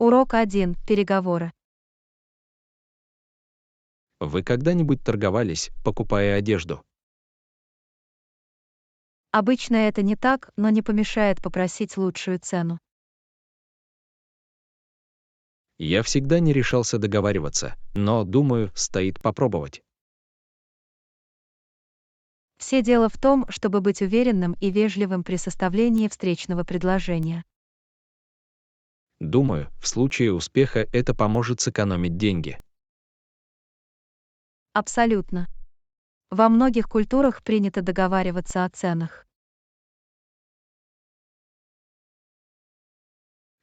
Урок 1. Переговоры. Вы когда-нибудь торговались, покупая одежду? Обычно это не так, но не помешает попросить лучшую цену. Я всегда не решался договариваться, но, думаю, стоит попробовать. Все дело в том, чтобы быть уверенным и вежливым при составлении встречного предложения. Думаю, в случае успеха это поможет сэкономить деньги. Абсолютно. Во многих культурах принято договариваться о ценах.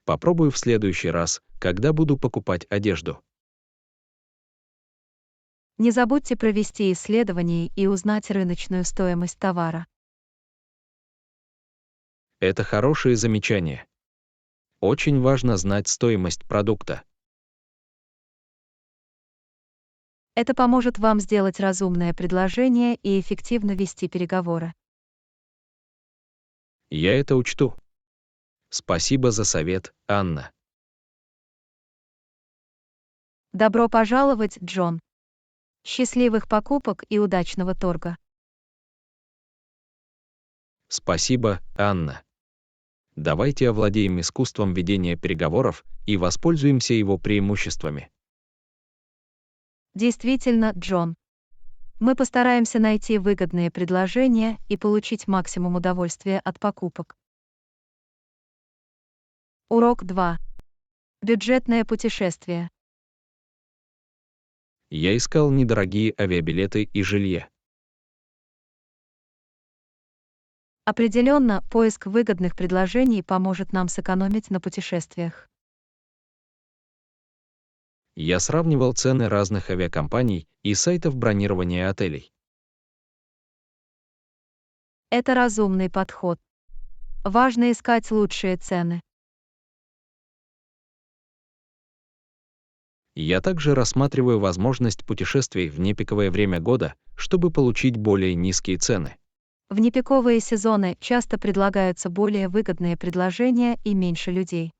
Попробую в следующий раз, когда буду покупать одежду. Не забудьте провести исследование и узнать рыночную стоимость товара. Это хорошее замечание. Очень важно знать стоимость продукта. Это поможет вам сделать разумное предложение и эффективно вести переговоры. Я это учту. Спасибо за совет, Анна. Добро пожаловать, Джон. Счастливых покупок и удачного торга. Спасибо, Анна. Давайте овладеем искусством ведения переговоров и воспользуемся его преимуществами. Действительно, Джон. Мы постараемся найти выгодные предложения и получить максимум удовольствия от покупок. Урок 2. Бюджетное путешествие. Я искал недорогие авиабилеты и жилье. Определенно, поиск выгодных предложений поможет нам сэкономить на путешествиях. Я сравнивал цены разных авиакомпаний и сайтов бронирования отелей. Это разумный подход. Важно искать лучшие цены. Я также рассматриваю возможность путешествий в непиковое время года, чтобы получить более низкие цены. В непиковые сезоны часто предлагаются более выгодные предложения и меньше людей.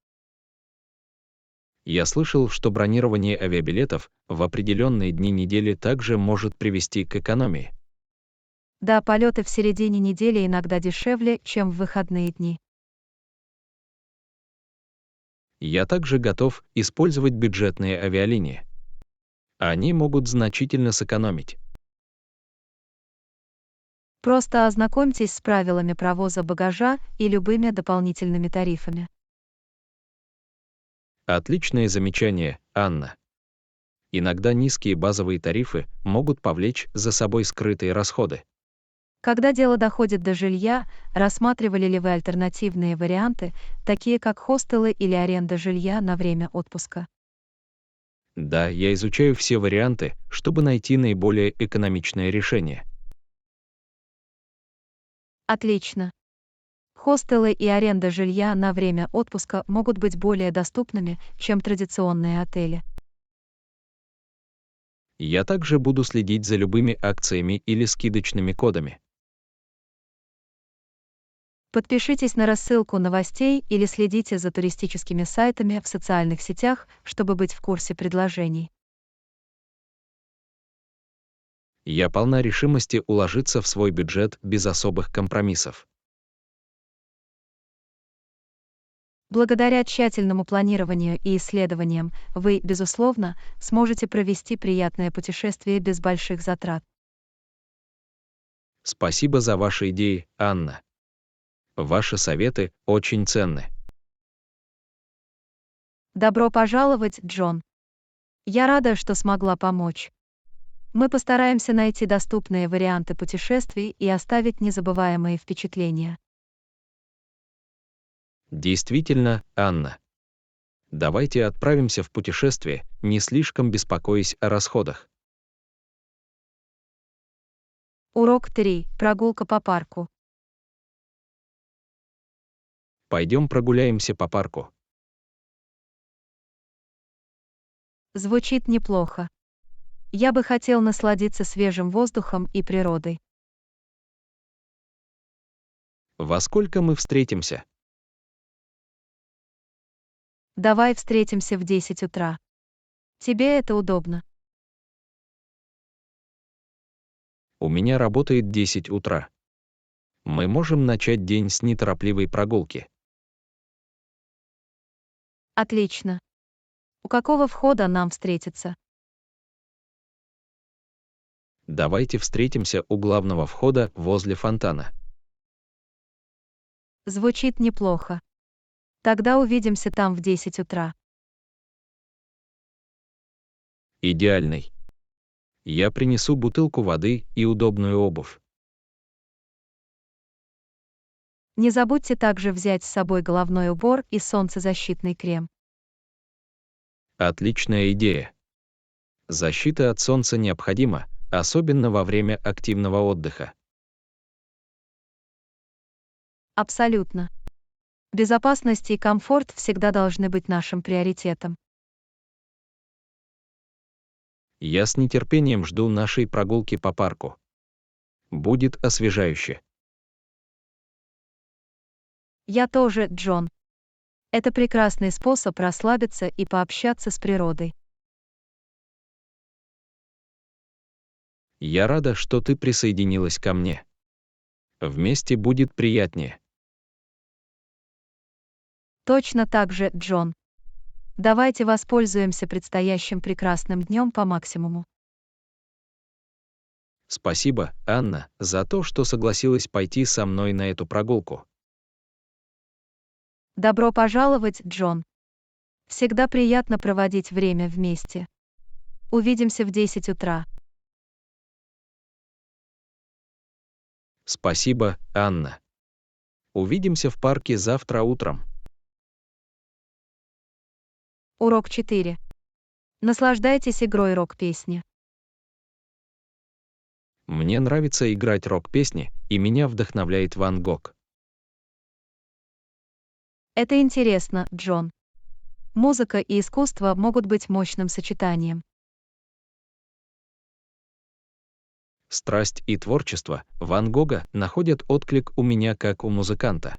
Я слышал, что бронирование авиабилетов в определенные дни недели также может привести к экономии. Да, полеты в середине недели иногда дешевле, чем в выходные дни. Я также готов использовать бюджетные авиалинии. Они могут значительно сэкономить. Просто ознакомьтесь с правилами провоза багажа и любыми дополнительными тарифами. Отличное замечание, Анна. Иногда низкие базовые тарифы могут повлечь за собой скрытые расходы. Когда дело доходит до жилья, рассматривали ли вы альтернативные варианты, такие как хостелы или аренда жилья на время отпуска? Да, я изучаю все варианты, чтобы найти наиболее экономичное решение. Отлично. Хостелы и аренда жилья на время отпуска могут быть более доступными, чем традиционные отели. Я также буду следить за любыми акциями или скидочными кодами. Подпишитесь на рассылку новостей или следите за туристическими сайтами в социальных сетях, чтобы быть в курсе предложений. Я полна решимости уложиться в свой бюджет без особых компромиссов. Благодаря тщательному планированию и исследованиям, вы, безусловно, сможете провести приятное путешествие без больших затрат. Спасибо за ваши идеи, Анна. Ваши советы очень ценны. Добро пожаловать, Джон. Я рада, что смогла помочь. Мы постараемся найти доступные варианты путешествий и оставить незабываемые впечатления. Действительно, Анна. Давайте отправимся в путешествие, не слишком беспокоясь о расходах. Урок 3. Прогулка по парку. Пойдем прогуляемся по парку. Звучит неплохо. Я бы хотел насладиться свежим воздухом и природой. Во сколько мы встретимся? Давай встретимся в 10 утра. Тебе это удобно? У меня работает 10 утра. Мы можем начать день с неторопливой прогулки. Отлично. У какого входа нам встретиться? Давайте встретимся у главного входа возле фонтана. Звучит неплохо. Тогда увидимся там в 10 утра. Идеальный. Я принесу бутылку воды и удобную обувь. Не забудьте также взять с собой головной убор и солнцезащитный крем. Отличная идея. Защита от солнца необходима, особенно во время активного отдыха. Абсолютно. Безопасность и комфорт всегда должны быть нашим приоритетом. Я с нетерпением жду нашей прогулки по парку. Будет освежающе. Я тоже, Джон. Это прекрасный способ расслабиться и пообщаться с природой. Я рада, что ты присоединилась ко мне. Вместе будет приятнее. Точно так же, Джон. Давайте воспользуемся предстоящим прекрасным днем по максимуму. Спасибо, Анна, за то, что согласилась пойти со мной на эту прогулку. Добро пожаловать, Джон. Всегда приятно проводить время вместе. Увидимся в 10 утра. Спасибо, Анна. Увидимся в парке завтра утром. Урок 4. Наслаждайтесь игрой рок-песни. Мне нравится играть рок-песни, и меня вдохновляет Ван Гог. Это интересно, Джон. Музыка и искусство могут быть мощным сочетанием. Страсть и творчество Ван Гога находят отклик у меня как у музыканта.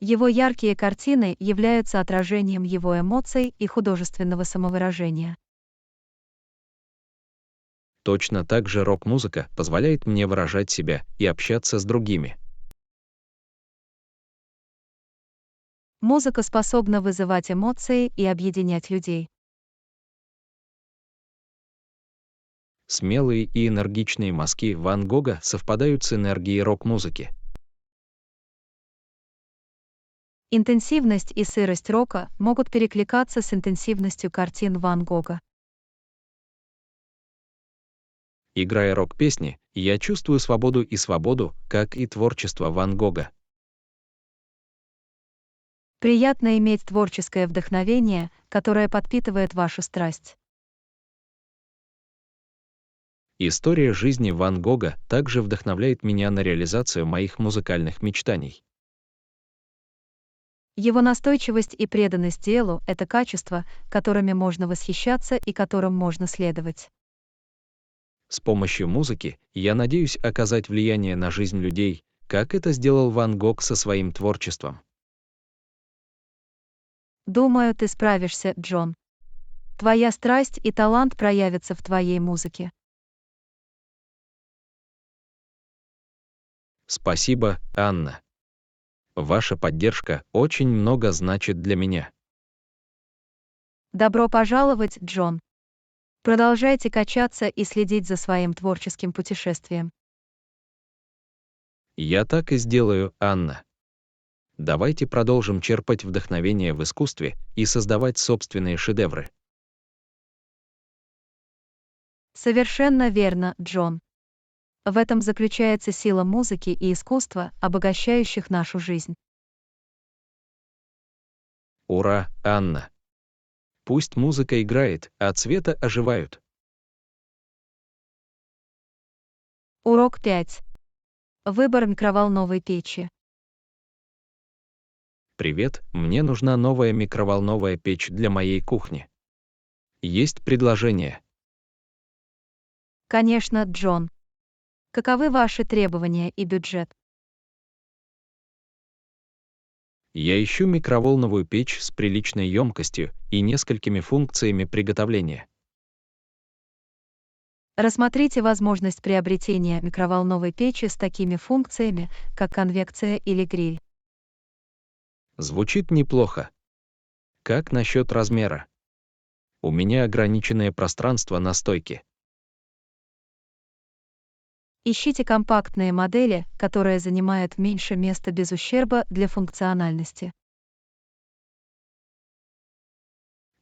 Его яркие картины являются отражением его эмоций и художественного самовыражения. Точно так же рок-музыка позволяет мне выражать себя и общаться с другими. Музыка способна вызывать эмоции и объединять людей. Смелые и энергичные мазки Ван Гога совпадают с энергией рок-музыки. Интенсивность и сырость рока могут перекликаться с интенсивностью картин Ван Гога. Играя рок-песни, я чувствую свободу, как и творчество Ван Гога. Приятно иметь творческое вдохновение, которое подпитывает вашу страсть. История жизни Ван Гога также вдохновляет меня на реализацию моих музыкальных мечтаний. Его настойчивость и преданность делу — это качества, которыми можно восхищаться и которым можно следовать. С помощью музыки я надеюсь оказать влияние на жизнь людей, как это сделал Ван Гог со своим творчеством. Думаю, ты справишься, Джон. Твоя страсть и талант проявятся в твоей музыке. Спасибо, Анна. Ваша поддержка очень много значит для меня. Добро пожаловать, Джон. Продолжайте качаться и следить за своим творческим путешествием. Я так и сделаю, Анна. Давайте продолжим черпать вдохновение в искусстве и создавать собственные шедевры. Совершенно верно, Джон. В этом заключается сила музыки и искусства, обогащающих нашу жизнь. Ура, Анна! Пусть музыка играет, а цвета оживают. Урок 5. Выбор микроволновой печи. Привет, мне нужна новая микроволновая печь для моей кухни. Есть предложение. Конечно, Джон. Каковы ваши требования и бюджет? Я ищу микроволновую печь с приличной емкостью и несколькими функциями приготовления. Рассмотрите возможность приобретения микроволновой печи с такими функциями, как конвекция или гриль. Звучит неплохо. Как насчет размера? У меня ограниченное пространство на стойке. Ищите компактные модели, которые занимают меньше места без ущерба для функциональности.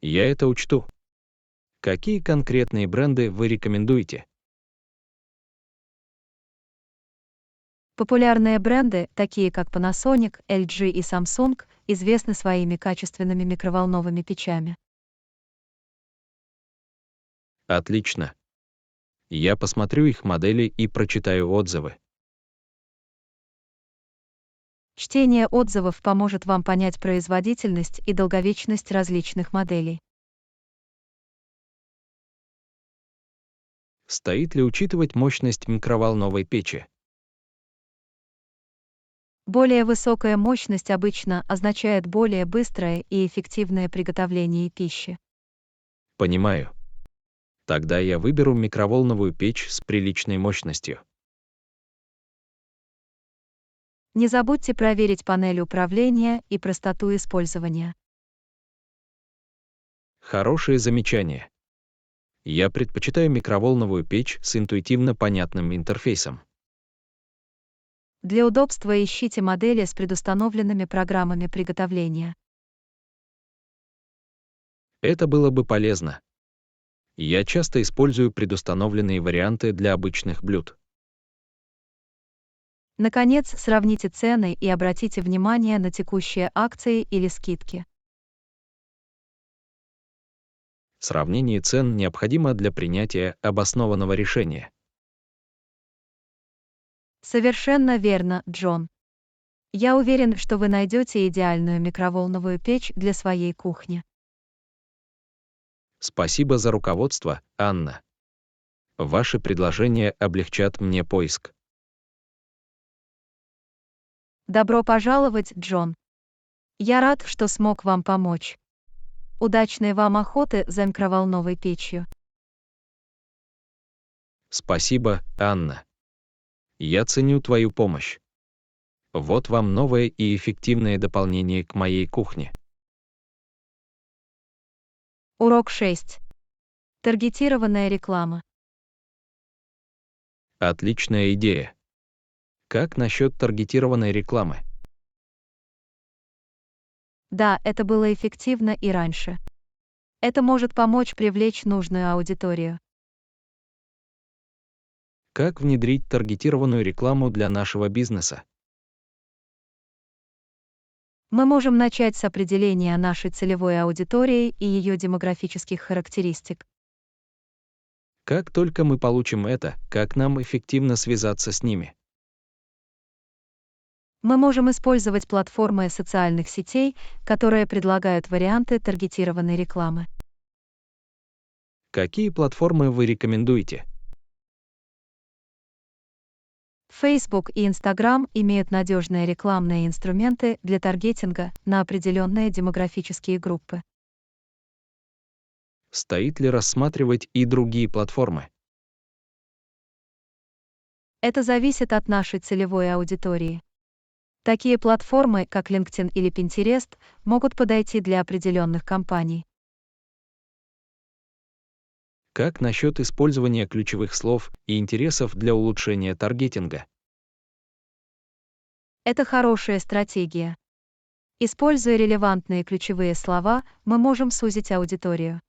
Я это учту. Какие конкретные бренды вы рекомендуете? Популярные бренды, такие как Panasonic, LG и Samsung, известны своими качественными микроволновыми печами. Отлично. Я посмотрю их модели и прочитаю отзывы. Чтение отзывов поможет вам понять производительность и долговечность различных моделей. Стоит ли учитывать мощность микроволновой печи? Более высокая мощность обычно означает более быстрое и эффективное приготовление пищи. Понимаю. Тогда я выберу микроволновую печь с приличной мощностью. Не забудьте проверить панель управления и простоту использования. Хорошее замечание. Я предпочитаю микроволновую печь с интуитивно понятным интерфейсом. Для удобства ищите модели с предустановленными программами приготовления. Это было бы полезно. Я часто использую предустановленные варианты для обычных блюд. Наконец, сравните цены и обратите внимание на текущие акции или скидки. Сравнение цен необходимо для принятия обоснованного решения. Совершенно верно, Джон. Я уверен, что вы найдете идеальную микроволновую печь для своей кухни. Спасибо за руководство, Анна. Ваши предложения облегчат мне поиск. Добро пожаловать, Джон. Я рад, что смог вам помочь. Удачной вам охоты за микроволновой печью. Спасибо, Анна. Я ценю твою помощь. Вот вам новое и эффективное дополнение к моей кухне. Урок 6. Таргетированная реклама. Отличная идея. Как насчет таргетированной рекламы? Да, это было эффективно и раньше. Это может помочь привлечь нужную аудиторию. Как внедрить таргетированную рекламу для нашего бизнеса? Мы можем начать с определения нашей целевой аудитории и ее демографических характеристик. Как только мы получим это, как нам эффективно связаться с ними? Мы можем использовать платформы социальных сетей, которые предлагают варианты таргетированной рекламы. Какие платформы вы рекомендуете? Facebook и Instagram имеют надежные рекламные инструменты для таргетинга на определенные демографические группы. Стоит ли рассматривать и другие платформы? Это зависит от нашей целевой аудитории. Такие платформы, как LinkedIn или Pinterest, могут подойти для определенных компаний. Как насчет использования ключевых слов и интересов для улучшения таргетинга? Это хорошая стратегия. Используя релевантные ключевые слова, мы можем сузить аудиторию.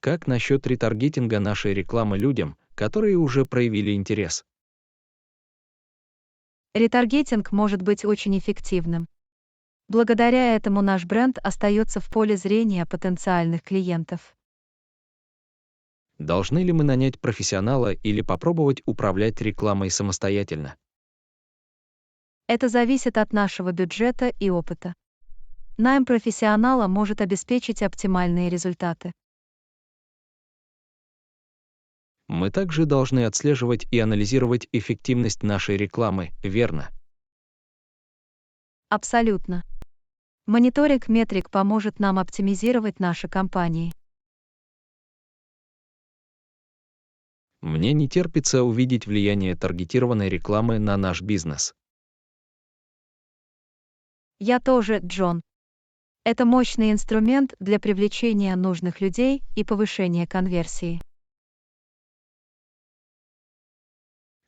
Как насчет ретаргетинга нашей рекламы людям, которые уже проявили интерес? Ретаргетинг может быть очень эффективным. Благодаря этому наш бренд остается в поле зрения потенциальных клиентов. Должны ли мы нанять профессионала или попробовать управлять рекламой самостоятельно? Это зависит от нашего бюджета и опыта. Найм профессионала может обеспечить оптимальные результаты. Мы также должны отслеживать и анализировать эффективность нашей рекламы, верно? Абсолютно. Мониторинг метрик поможет нам оптимизировать наши компании. Мне не терпится увидеть влияние таргетированной рекламы на наш бизнес. Я тоже, Джон. Это мощный инструмент для привлечения нужных людей и повышения конверсии.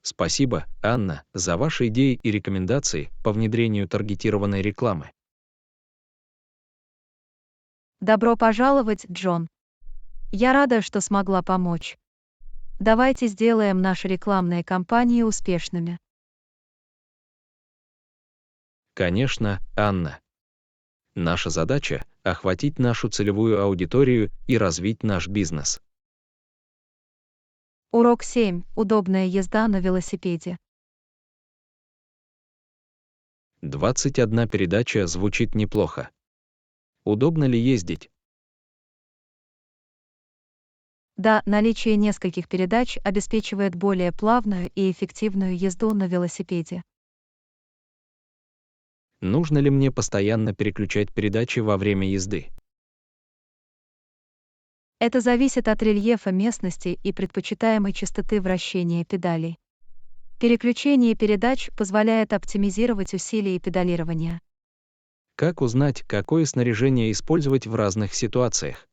Спасибо, Анна, за ваши идеи и рекомендации по внедрению таргетированной рекламы. Добро пожаловать, Джон. Я рада, что смогла помочь. Давайте сделаем наши рекламные кампании успешными. Конечно, Анна. Наша задача — охватить нашу целевую аудиторию и развить наш бизнес. Урок 7. Удобная езда на велосипеде. 21 передача звучит неплохо. Удобно ли ездить? Да, наличие нескольких передач обеспечивает более плавную и эффективную езду на велосипеде. Нужно ли мне постоянно переключать передачи во время езды? Это зависит от рельефа местности и предпочитаемой частоты вращения педалей. Переключение передач позволяет оптимизировать усилия педалирования. Как узнать, какое снаряжение использовать в разных ситуациях?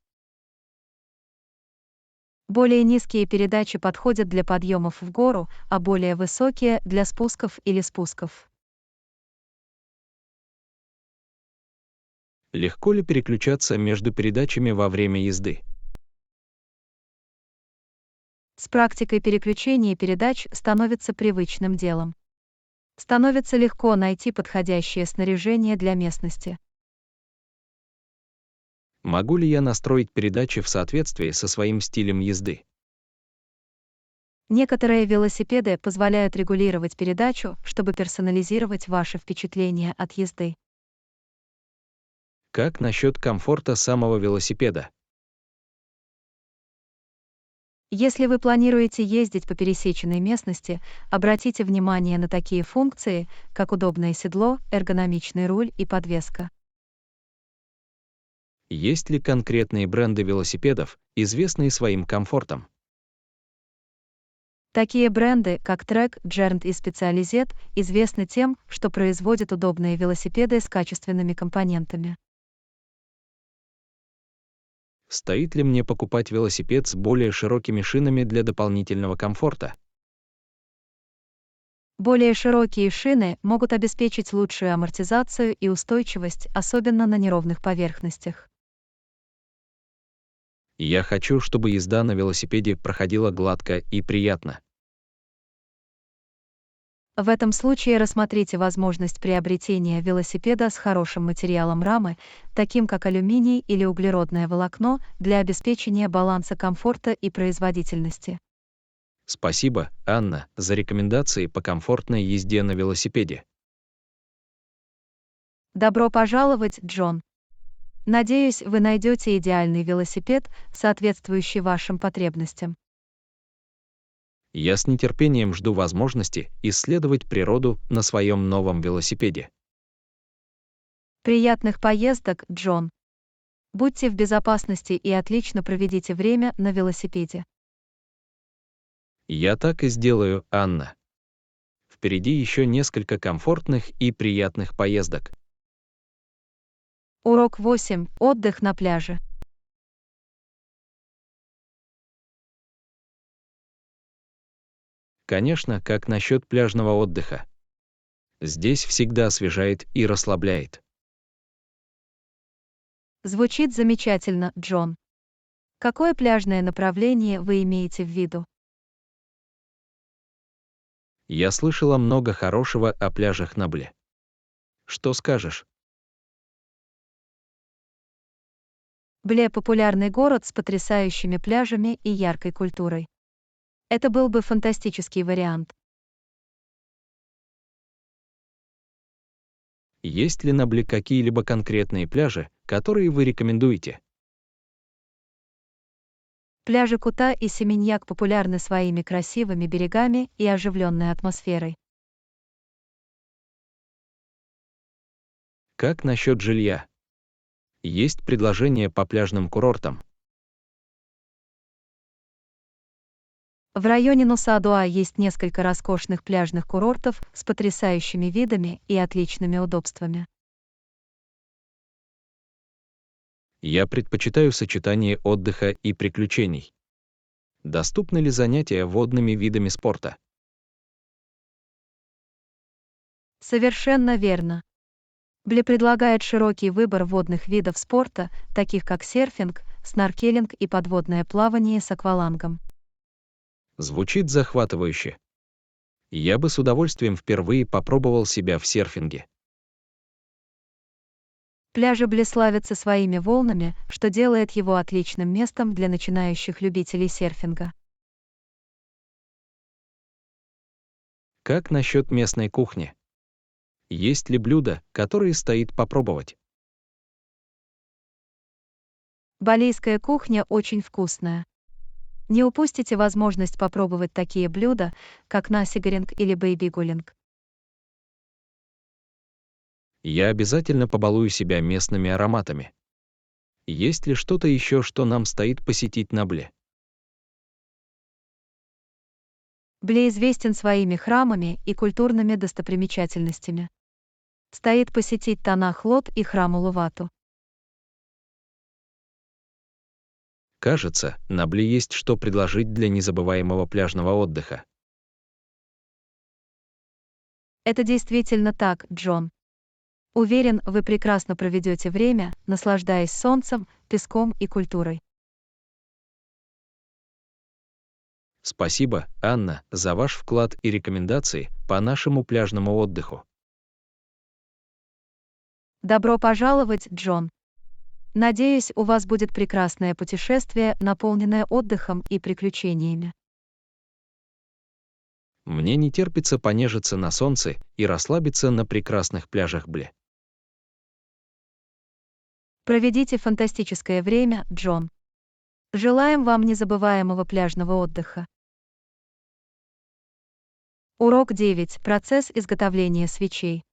Более низкие передачи подходят для подъемов в гору, а более высокие — для спусков или спусков. Легко ли переключаться между передачами во время езды? С практикой переключения передач становится привычным делом. Становится легко найти подходящее снаряжение для местности. Могу ли я настроить передачи в соответствии со своим стилем езды? Некоторые велосипеды позволяют регулировать передачу, чтобы персонализировать ваши впечатления от езды. Как насчет комфорта самого велосипеда? Если вы планируете ездить по пересеченной местности, обратите внимание на такие функции, как удобное седло, эргономичный руль и подвеска. Есть ли конкретные бренды велосипедов, известные своим комфортом? Такие бренды, как Trek, Gerd и Specialized, известны тем, что производят удобные велосипеды с качественными компонентами. Стоит ли мне покупать велосипед с более широкими шинами для дополнительного комфорта? Более широкие шины могут обеспечить лучшую амортизацию и устойчивость, особенно на неровных поверхностях. Я хочу, чтобы езда на велосипеде проходила гладко и приятно. В этом случае рассмотрите возможность приобретения велосипеда с хорошим материалом рамы, таким как алюминий или углеродное волокно, для обеспечения баланса комфорта и производительности. Спасибо, Анна, за рекомендации по комфортной езде на велосипеде. Добро пожаловать, Джон. Надеюсь, вы найдете идеальный велосипед, соответствующий вашим потребностям. Я с нетерпением жду возможности исследовать природу на своем новом велосипеде. Приятных поездок, Джон. Будьте в безопасности и отлично проведите время на велосипеде. Я так и сделаю, Анна. Впереди еще несколько комфортных и приятных поездок. Урок 8. Отдых на пляже. Конечно, как насчет пляжного отдыха? Здесь всегда освежает и расслабляет. Звучит замечательно, Джон. Какое пляжное направление вы имеете в виду? Я слышала много хорошего о пляжах на Бле. Что скажешь? Бле — популярный город с потрясающими пляжами и яркой культурой. Это был бы фантастический вариант. Есть ли на Бле какие-либо конкретные пляжи, которые вы рекомендуете? Пляжи Кута и Семеньяк популярны своими красивыми берегами и оживленной атмосферой. Как насчет жилья? Есть предложения по пляжным курортам. В районе Нуса-Дуа есть несколько роскошных пляжных курортов с потрясающими видами и отличными удобствами. Я предпочитаю сочетание отдыха и приключений. Доступны ли занятия водными видами спорта? Совершенно верно. Бли предлагает широкий выбор водных видов спорта, таких как серфинг, сноркелинг и подводное плавание с аквалангом. Звучит захватывающе. Я бы с удовольствием впервые попробовал себя в серфинге. Пляжи Бли славятся своими волнами, что делает его отличным местом для начинающих любителей серфинга. Как насчет местной кухни? Есть ли блюда, которые стоит попробовать? Балийская кухня очень вкусная. Не упустите возможность попробовать такие блюда, как наси-горинг или бэйби-гулинг. Я обязательно побалую себя местными ароматами. Есть ли что-то еще, что нам стоит посетить на Бле? Бли известен своими храмами и культурными достопримечательностями. Стоит посетить Танах-Лот и храм Улувату. Кажется, на Бле есть что предложить для незабываемого пляжного отдыха. Это действительно так, Джон. Уверен, вы прекрасно проведете время, наслаждаясь солнцем, песком и культурой. Спасибо, Анна, за ваш вклад и рекомендации по нашему пляжному отдыху. Добро пожаловать, Джон. Надеюсь, у вас будет прекрасное путешествие, наполненное отдыхом и приключениями. Мне не терпится понежиться на солнце и расслабиться на прекрасных пляжах Бле. Проведите фантастическое время, Джон. Желаем вам незабываемого пляжного отдыха. Урок 9. Процесс изготовления свечей.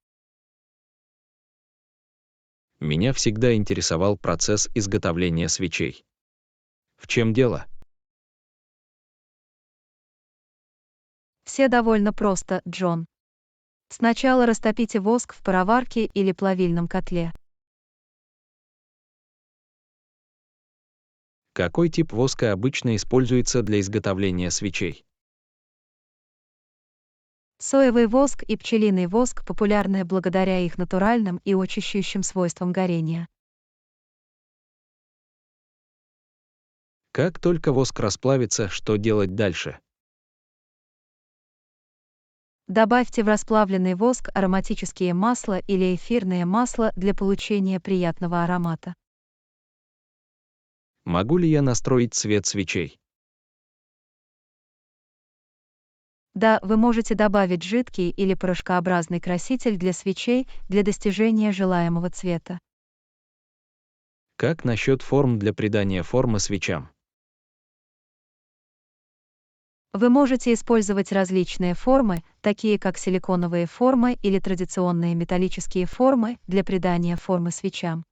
Меня всегда интересовал процесс изготовления свечей. В чем дело? Все довольно просто, Джон. Сначала растопите воск в пароварке или плавильном котле. Какой тип воска обычно используется для изготовления свечей? Соевый воск и пчелиный воск популярны благодаря их натуральным и очищающим свойствам горения. Как только воск расплавится, что делать дальше? Добавьте в расплавленный воск ароматические масла или эфирное масло для получения приятного аромата. Могу ли я настроить цвет свечей? Да, вы можете добавить жидкий или порошкообразный краситель для свечей для достижения желаемого цвета. Как насчет форм для придания формы свечам? Вы можете использовать различные формы, такие как силиконовые формы или традиционные металлические формы для придания формы свечам.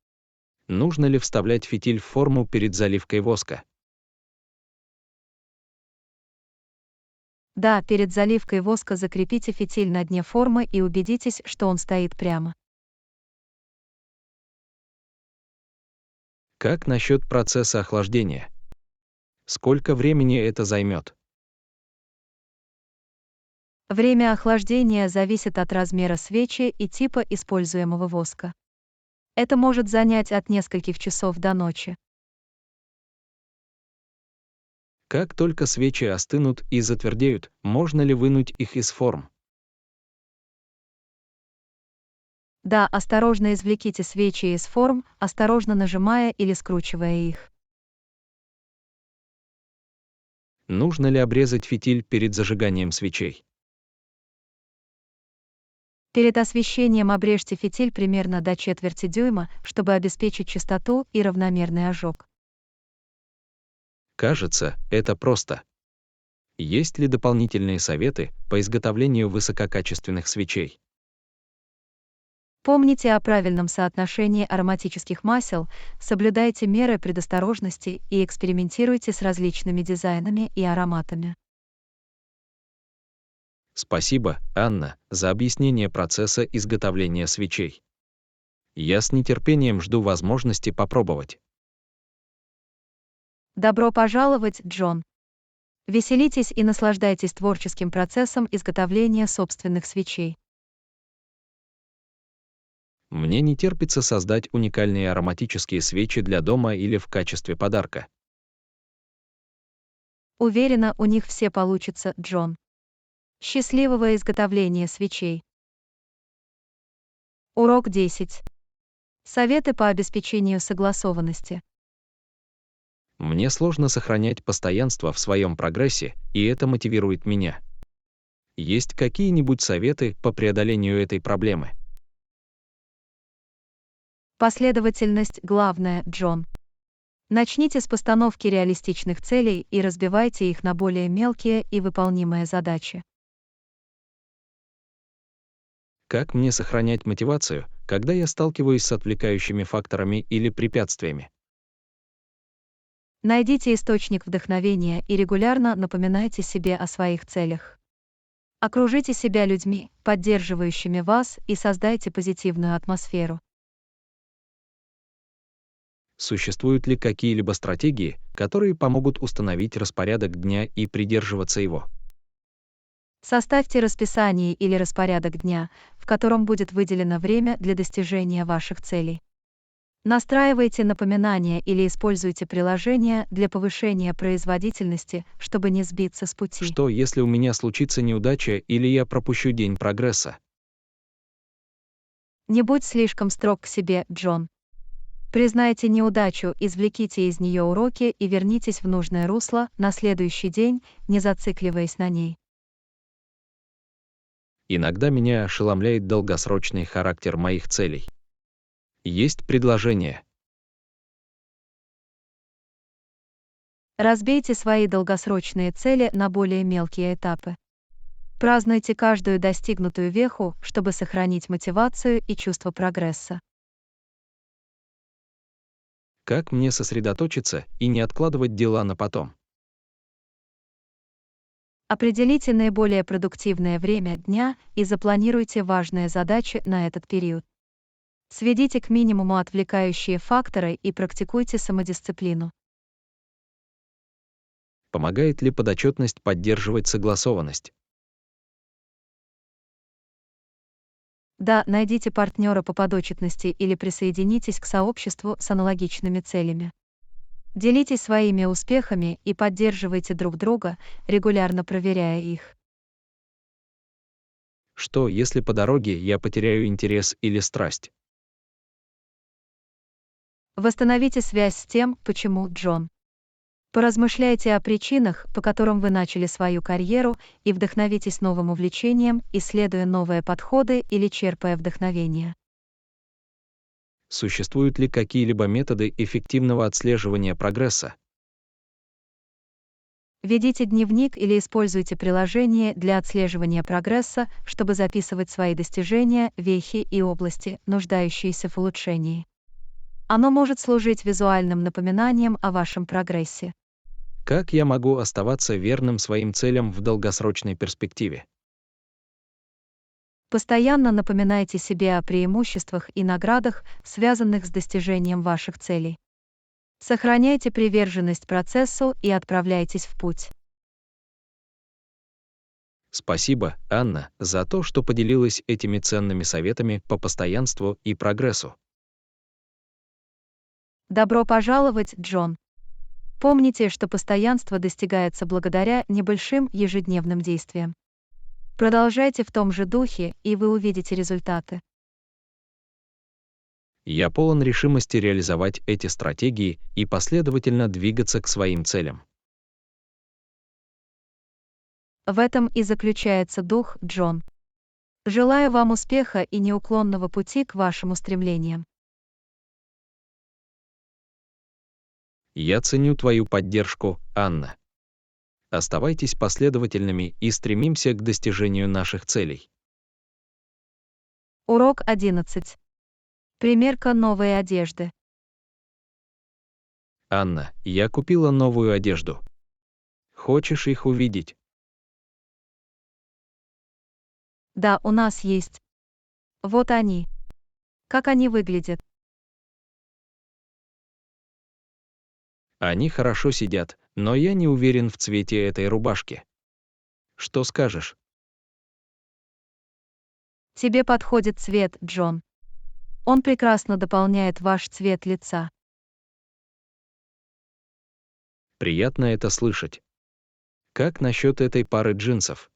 Нужно ли вставлять фитиль в форму перед заливкой воска? Да, перед заливкой воска закрепите фитиль на дне формы и убедитесь, что он стоит прямо. Как насчет процесса охлаждения? Сколько времени это займет? Время охлаждения зависит от размера свечи и типа используемого воска. Это может занять от нескольких часов до ночи. Как только свечи остынут и затвердеют, можно ли вынуть их из форм? Да, осторожно извлеките свечи из форм, осторожно нажимая или скручивая их. Нужно ли обрезать фитиль перед зажиганием свечей? Перед освещением обрежьте фитиль примерно до четверти дюйма, чтобы обеспечить чистоту и равномерный ожог. Кажется, это просто. Есть ли дополнительные советы по изготовлению высококачественных свечей? Помните о правильном соотношении ароматических масел, соблюдайте меры предосторожности и экспериментируйте с различными дизайнами и ароматами. Спасибо, Анна, за объяснение процесса изготовления свечей. Я с нетерпением жду возможности попробовать. Добро пожаловать, Джон! Веселитесь и наслаждайтесь творческим процессом изготовления собственных свечей. Мне не терпится создать уникальные ароматические свечи для дома или в качестве подарка. Уверена, у них все получится, Джон. Счастливого изготовления свечей. Урок 10. Советы по обеспечению согласованности. Мне сложно сохранять постоянство в своем прогрессе, и это мотивирует меня. Есть какие-нибудь советы по преодолению этой проблемы? Последовательность главная, Джон. Начните с постановки реалистичных целей и разбивайте их на более мелкие и выполнимые задачи. Как мне сохранять мотивацию, когда я сталкиваюсь с отвлекающими факторами или препятствиями? Найдите источник вдохновения и регулярно напоминайте себе о своих целях. Окружите себя людьми, поддерживающими вас, и создайте позитивную атмосферу. Существуют ли какие-либо стратегии, которые помогут установить распорядок дня и придерживаться его? Составьте расписание или распорядок дня, в котором будет выделено время для достижения ваших целей. Настраивайте напоминания или используйте приложения для повышения производительности, чтобы не сбиться с пути. Что, если у меня случится неудача или я пропущу день прогресса? Не будь слишком строг к себе, Джон. Признайте неудачу, извлеките из нее уроки и вернитесь в нужное русло на следующий день, не зацикливаясь на ней. Иногда меня ошеломляет долгосрочный характер моих целей. Есть предложение. Разбейте свои долгосрочные цели на более мелкие этапы. Празднуйте каждую достигнутую веху, чтобы сохранить мотивацию и чувство прогресса. Как мне сосредоточиться и не откладывать дела на потом? Определите наиболее продуктивное время дня и запланируйте важные задачи на этот период. Сведите к минимуму отвлекающие факторы и практикуйте самодисциплину. Помогает ли подотчетность поддерживать согласованность? Да, найдите партнера по подотчетности или присоединитесь к сообществу с аналогичными целями. Делитесь своими успехами и поддерживайте друг друга, регулярно проверяя их. Что, если по дороге я потеряю интерес или страсть? Восстановите связь с тем, почему, Джон. Поразмышляйте о причинах, по которым вы начали свою карьеру, и вдохновитесь новым увлечением, исследуя новые подходы или черпая вдохновение. Существуют ли какие-либо методы эффективного отслеживания прогресса? Ведите дневник или используйте приложение для отслеживания прогресса, чтобы записывать свои достижения, вехи и области, нуждающиеся в улучшении. Оно может служить визуальным напоминанием о вашем прогрессе. Как я могу оставаться верным своим целям в долгосрочной перспективе? Постоянно напоминайте себе о преимуществах и наградах, связанных с достижением ваших целей. Сохраняйте приверженность процессу и отправляйтесь в путь. Спасибо, Анна, за то, что поделилась этими ценными советами по постоянству и прогрессу. Добро пожаловать, Джон! Помните, что постоянство достигается благодаря небольшим ежедневным действиям. Продолжайте в том же духе, и вы увидите результаты. Я полон решимости реализовать эти стратегии и последовательно двигаться к своим целям. В этом и заключается дух, Джон. Желаю вам успеха и неуклонного пути к вашим устремлениям. Я ценю твою поддержку, Анна. Оставайтесь последовательными и стремимся к достижению наших целей. Урок 11. Примерка новой одежды. Анна, я купила новую одежду. Хочешь их увидеть? Да, у нас есть. Вот они. Как они выглядят? Они хорошо сидят, но я не уверен в цвете этой рубашки. Что скажешь? Тебе подходит цвет, Джон. Он прекрасно дополняет ваш цвет лица. Приятно это слышать. Как насчет этой пары джинсов?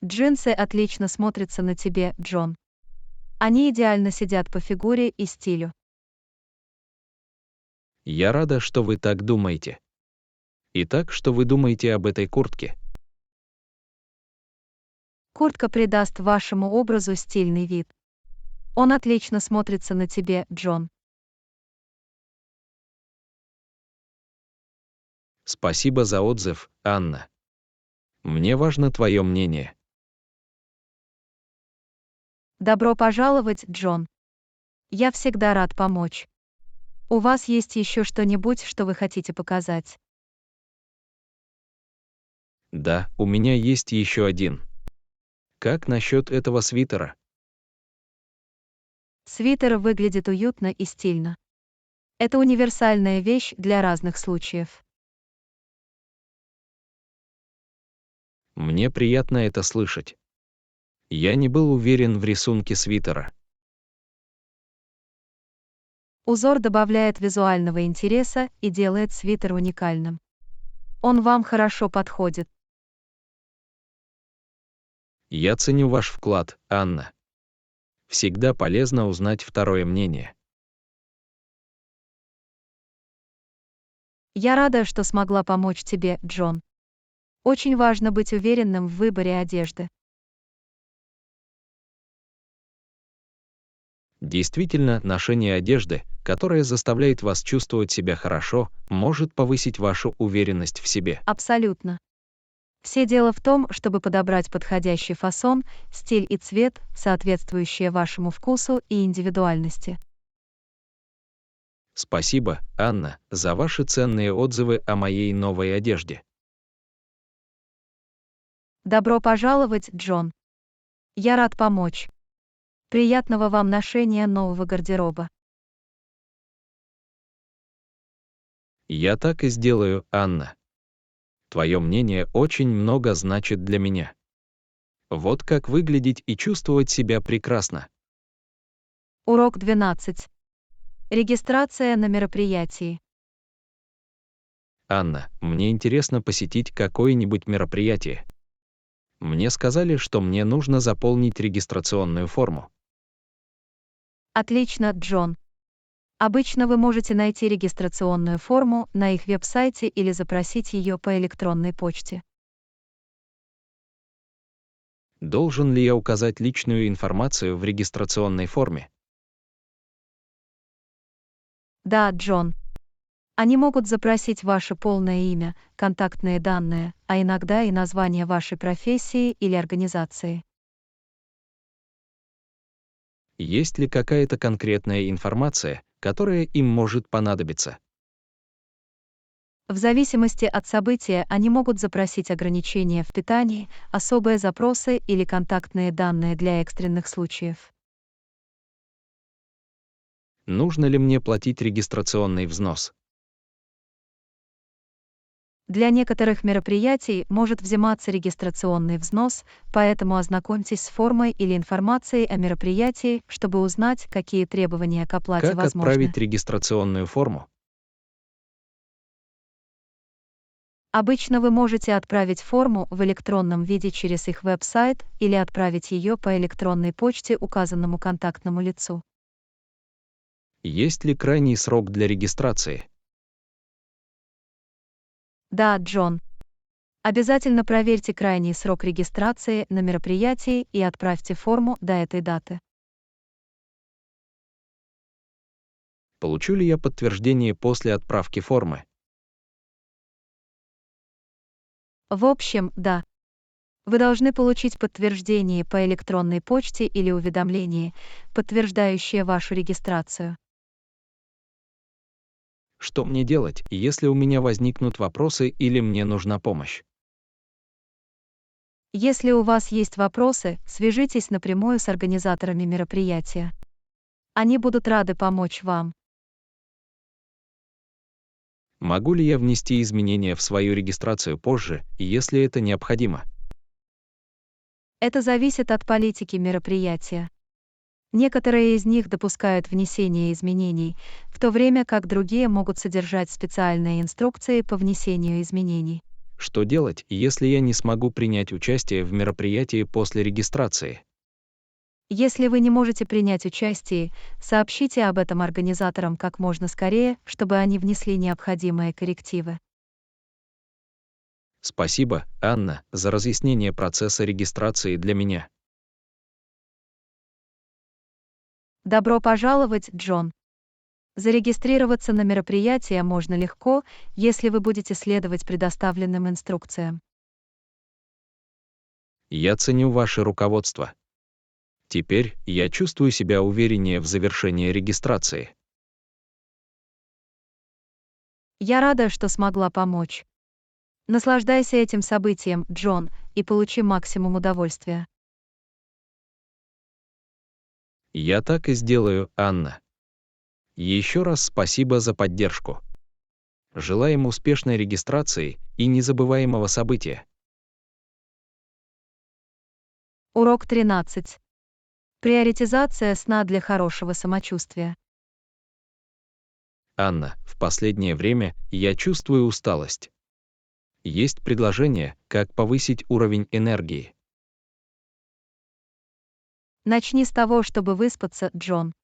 Джинсы отлично смотрятся на тебе, Джон. Они идеально сидят по фигуре и стилю. Я рада, что вы так думаете. Итак, что вы думаете об этой куртке? Куртка придаст вашему образу стильный вид. Он отлично смотрится на тебе, Джон. Спасибо за отзыв, Анна. Мне важно твое мнение. Добро пожаловать, Джон. Я всегда рад помочь. У вас есть еще что-нибудь, что вы хотите показать? Да, у меня есть еще один. Как насчет этого свитера? Свитер выглядит уютно и стильно. Это универсальная вещь для разных случаев. Мне приятно это слышать. Я не был уверен в рисунке свитера. Узор добавляет визуального интереса и делает свитер уникальным. Он вам хорошо подходит. Я ценю ваш вклад, Анна. Всегда полезно узнать второе мнение. Я рада, что смогла помочь тебе, Джон. Очень важно быть уверенным в выборе одежды. Действительно, ношение одежды, которая заставляет вас чувствовать себя хорошо, может повысить вашу уверенность в себе. Абсолютно. Все дело в том, чтобы подобрать подходящий фасон, стиль и цвет, соответствующие вашему вкусу и индивидуальности. Спасибо, Анна, за ваши ценные отзывы о моей новой одежде. Добро пожаловать, Джон. Я рад помочь. Приятного вам ношения нового гардероба. Я так и сделаю, Анна. Твое мнение очень много значит для меня. Вот как выглядеть и чувствовать себя прекрасно. Урок 12. Регистрация на мероприятии. Анна, мне интересно посетить какое-нибудь мероприятие. Мне сказали, что мне нужно заполнить регистрационную форму. Отлично, Джон. Обычно вы можете найти регистрационную форму на их веб-сайте или запросить ее по электронной почте. Должен ли я указать личную информацию в регистрационной форме? Да, Джон. Они могут запросить ваше полное имя, контактные данные, а иногда и название вашей профессии или организации. Есть ли какая-то конкретная информация, которая им может понадобиться? В зависимости от события они могут запросить ограничения в питании, особые запросы или контактные данные для экстренных случаев. Нужно ли мне платить регистрационный взнос? Для некоторых мероприятий может взиматься регистрационный взнос, поэтому ознакомьтесь с формой или информацией о мероприятии, чтобы узнать, какие требования к оплате Как возможны. отправить регистрационную форму? Обычно вы можете отправить форму в электронном виде через их веб-сайт или отправить ее по электронной почте указанному контактному лицу. Есть ли крайний срок для регистрации? Да, Джон. Обязательно проверьте крайний срок регистрации на мероприятии и отправьте форму до этой даты. Получу ли я подтверждение после отправки формы? В общем, да. Вы должны получить подтверждение по электронной почте или уведомление, подтверждающее вашу регистрацию. Что мне делать, если у меня возникнут вопросы или мне нужна помощь? Если у вас есть вопросы, свяжитесь напрямую с организаторами мероприятия. Они будут рады помочь вам. Могу ли я внести изменения в свою регистрацию позже, если это необходимо? Это зависит от политики мероприятия. Некоторые из них допускают внесение изменений, в то время как другие могут содержать специальные инструкции по внесению изменений. Что делать, если я не смогу принять участие в мероприятии после регистрации? Если вы не можете принять участие, сообщите об этом организаторам как можно скорее, чтобы они внесли необходимые коррективы. Спасибо, Анна, за разъяснение процесса регистрации для меня. Добро пожаловать, Джон! Зарегистрироваться на мероприятие можно легко, если вы будете следовать предоставленным инструкциям. Я ценю ваше руководство. Теперь я чувствую себя увереннее в завершении регистрации. Я рада, что смогла помочь. Наслаждайся этим событием, Джон, и получи максимум удовольствия. Я так и сделаю, Анна. Еще раз спасибо за поддержку. Желаем успешной регистрации и незабываемого события. Урок 13. Приоритизация сна для хорошего самочувствия. Анна, в последнее время я чувствую усталость. Есть предложение, как повысить уровень энергии. Начни с того, чтобы выспаться, Джон.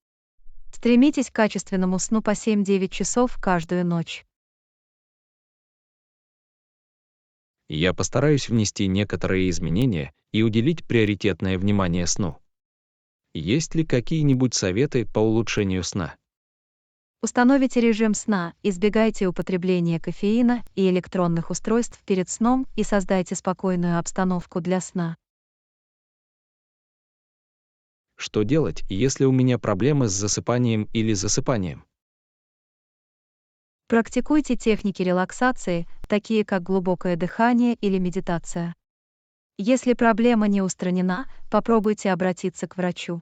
Стремитесь к качественному сну по 7-9 часов каждую ночь. Я постараюсь внести некоторые изменения и уделить приоритетное внимание сну. Есть ли какие-нибудь советы по улучшению сна? Установите режим сна, избегайте употребления кофеина и электронных устройств перед сном и создайте спокойную обстановку для сна. Что делать, если у меня проблемы с засыпанием или засыпанием? Практикуйте техники релаксации, такие как глубокое дыхание или медитация. Если проблема не устранена, попробуйте обратиться к врачу.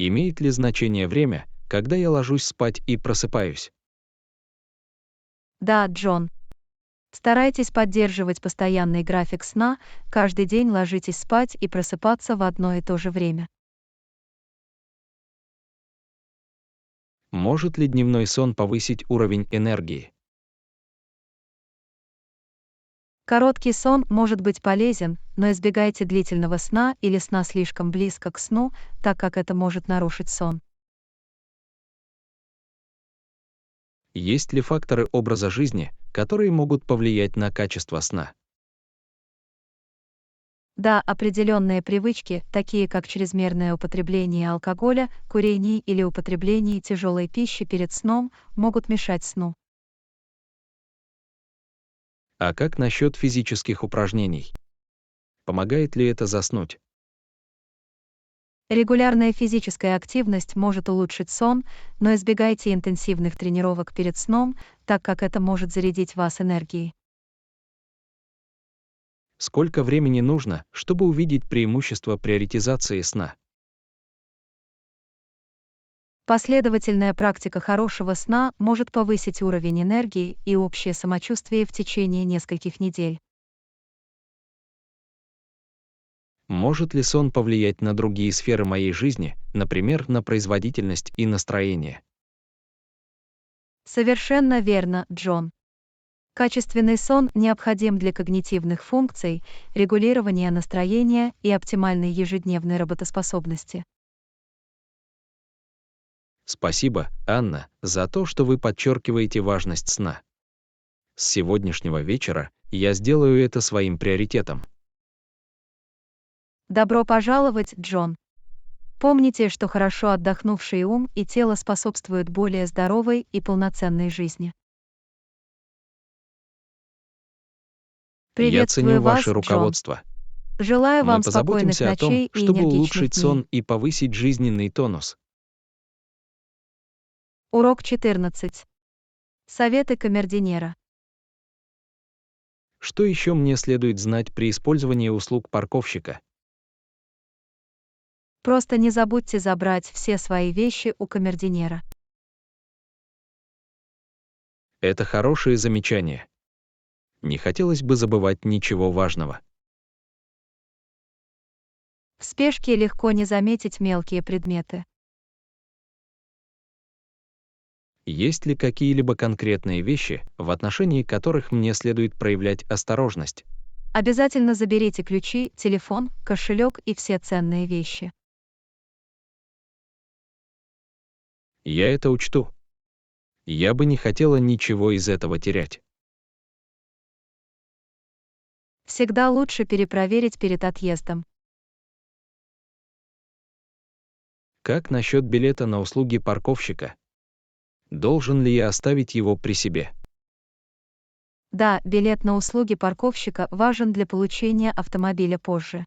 Имеет ли значение время, когда я ложусь спать и просыпаюсь? Да, Джон. Старайтесь поддерживать постоянный график сна, каждый день ложитесь спать и просыпаться в одно и то же время. Может ли дневной сон повысить уровень энергии? Короткий сон может быть полезен, но избегайте длительного сна или сна слишком близко к сну, так как это может нарушить сон. Есть ли факторы образа жизни, которые могут повлиять на качество сна? Да, определенные привычки, такие как чрезмерное употребление алкоголя, курение или употребление тяжелой пищи перед сном, могут мешать сну. А как насчет физических упражнений? Помогает ли это заснуть? Регулярная физическая активность может улучшить сон, но избегайте интенсивных тренировок перед сном, так как это может зарядить вас энергией. Сколько времени нужно, чтобы увидеть преимущество приоритизации сна? Последовательная практика хорошего сна может повысить уровень энергии и общее самочувствие в течение нескольких недель. Может ли сон повлиять на другие сферы моей жизни, например, на производительность и настроение? Совершенно верно, Джон. Качественный сон необходим для когнитивных функций, регулирования настроения и оптимальной ежедневной работоспособности. Спасибо, Анна, за то, что вы подчеркиваете важность сна. С сегодняшнего вечера я сделаю это своим приоритетом. Добро пожаловать, Джон. Помните, что хорошо отдохнувший ум и тело способствуют более здоровой и полноценной жизни. Я Приветствую ценю вас, ваше Джон. руководство. Желаю Мы вам спокойных позаботимся о том, ночей и чтобы энергичных улучшить дней. сон и повысить жизненный тонус. Урок 14. Советы камердинера. Что еще мне следует знать при использовании услуг парковщика? Просто не забудьте забрать все свои вещи у камердинера. Это хорошее замечание. Не хотелось бы забывать ничего важного. В спешке легко не заметить мелкие предметы. Есть ли какие-либо конкретные вещи, в отношении которых мне следует проявлять осторожность? Обязательно заберите ключи, телефон, кошелек и все ценные вещи. Я это учту. Я бы не хотела ничего из этого терять. Всегда лучше перепроверить перед отъездом. Как насчет билета на услуги парковщика? Должен ли я оставить его при себе? Да, билет на услуги парковщика важен для получения автомобиля позже.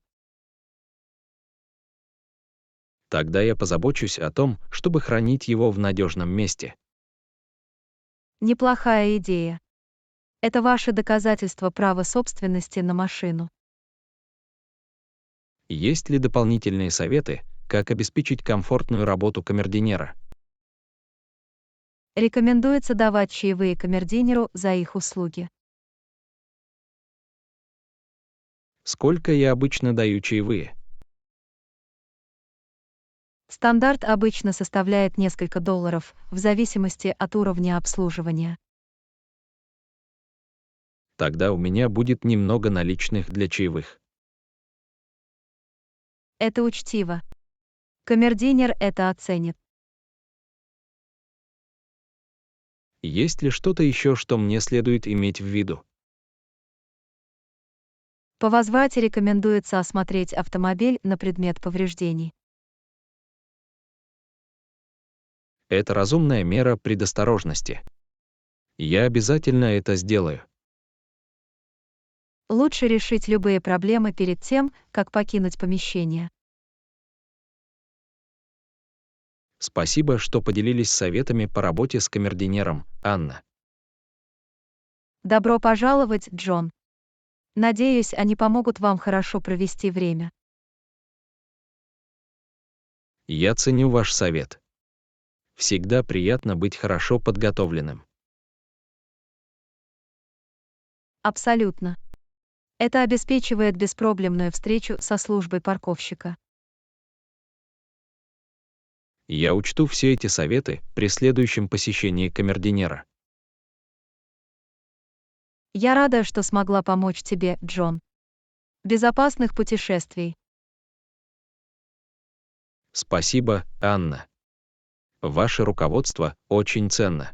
Тогда я позабочусь о том, чтобы хранить его в надежном месте. Неплохая идея. Это ваше доказательство права собственности на машину. Есть ли дополнительные советы, как обеспечить комфортную работу камердинера? Рекомендуется давать чаевые камердинеру за их услуги. Сколько я обычно даю чаевые? Стандарт обычно составляет несколько долларов, в зависимости от уровня обслуживания. Тогда у меня будет немного наличных для чаевых. Это учтиво. Камердинер это оценит. Есть ли что-то еще, что мне следует иметь в виду? По возврате рекомендуется осмотреть автомобиль на предмет повреждений. Это разумная мера предосторожности. Я обязательно это сделаю. Лучше решить любые проблемы перед тем, как покинуть помещение. Спасибо, что поделились советами по работе с камердинером, Анна. Добро пожаловать, Джон. Надеюсь, они помогут вам хорошо провести время. Я ценю ваш совет. Всегда приятно быть хорошо подготовленным. Абсолютно. Это обеспечивает беспроблемную встречу со службой парковщика. Я учту все эти советы при следующем посещении камердинера. Я рада, что смогла помочь тебе, Джон. Безопасных путешествий. Спасибо, Анна. Ваше руководство очень ценно.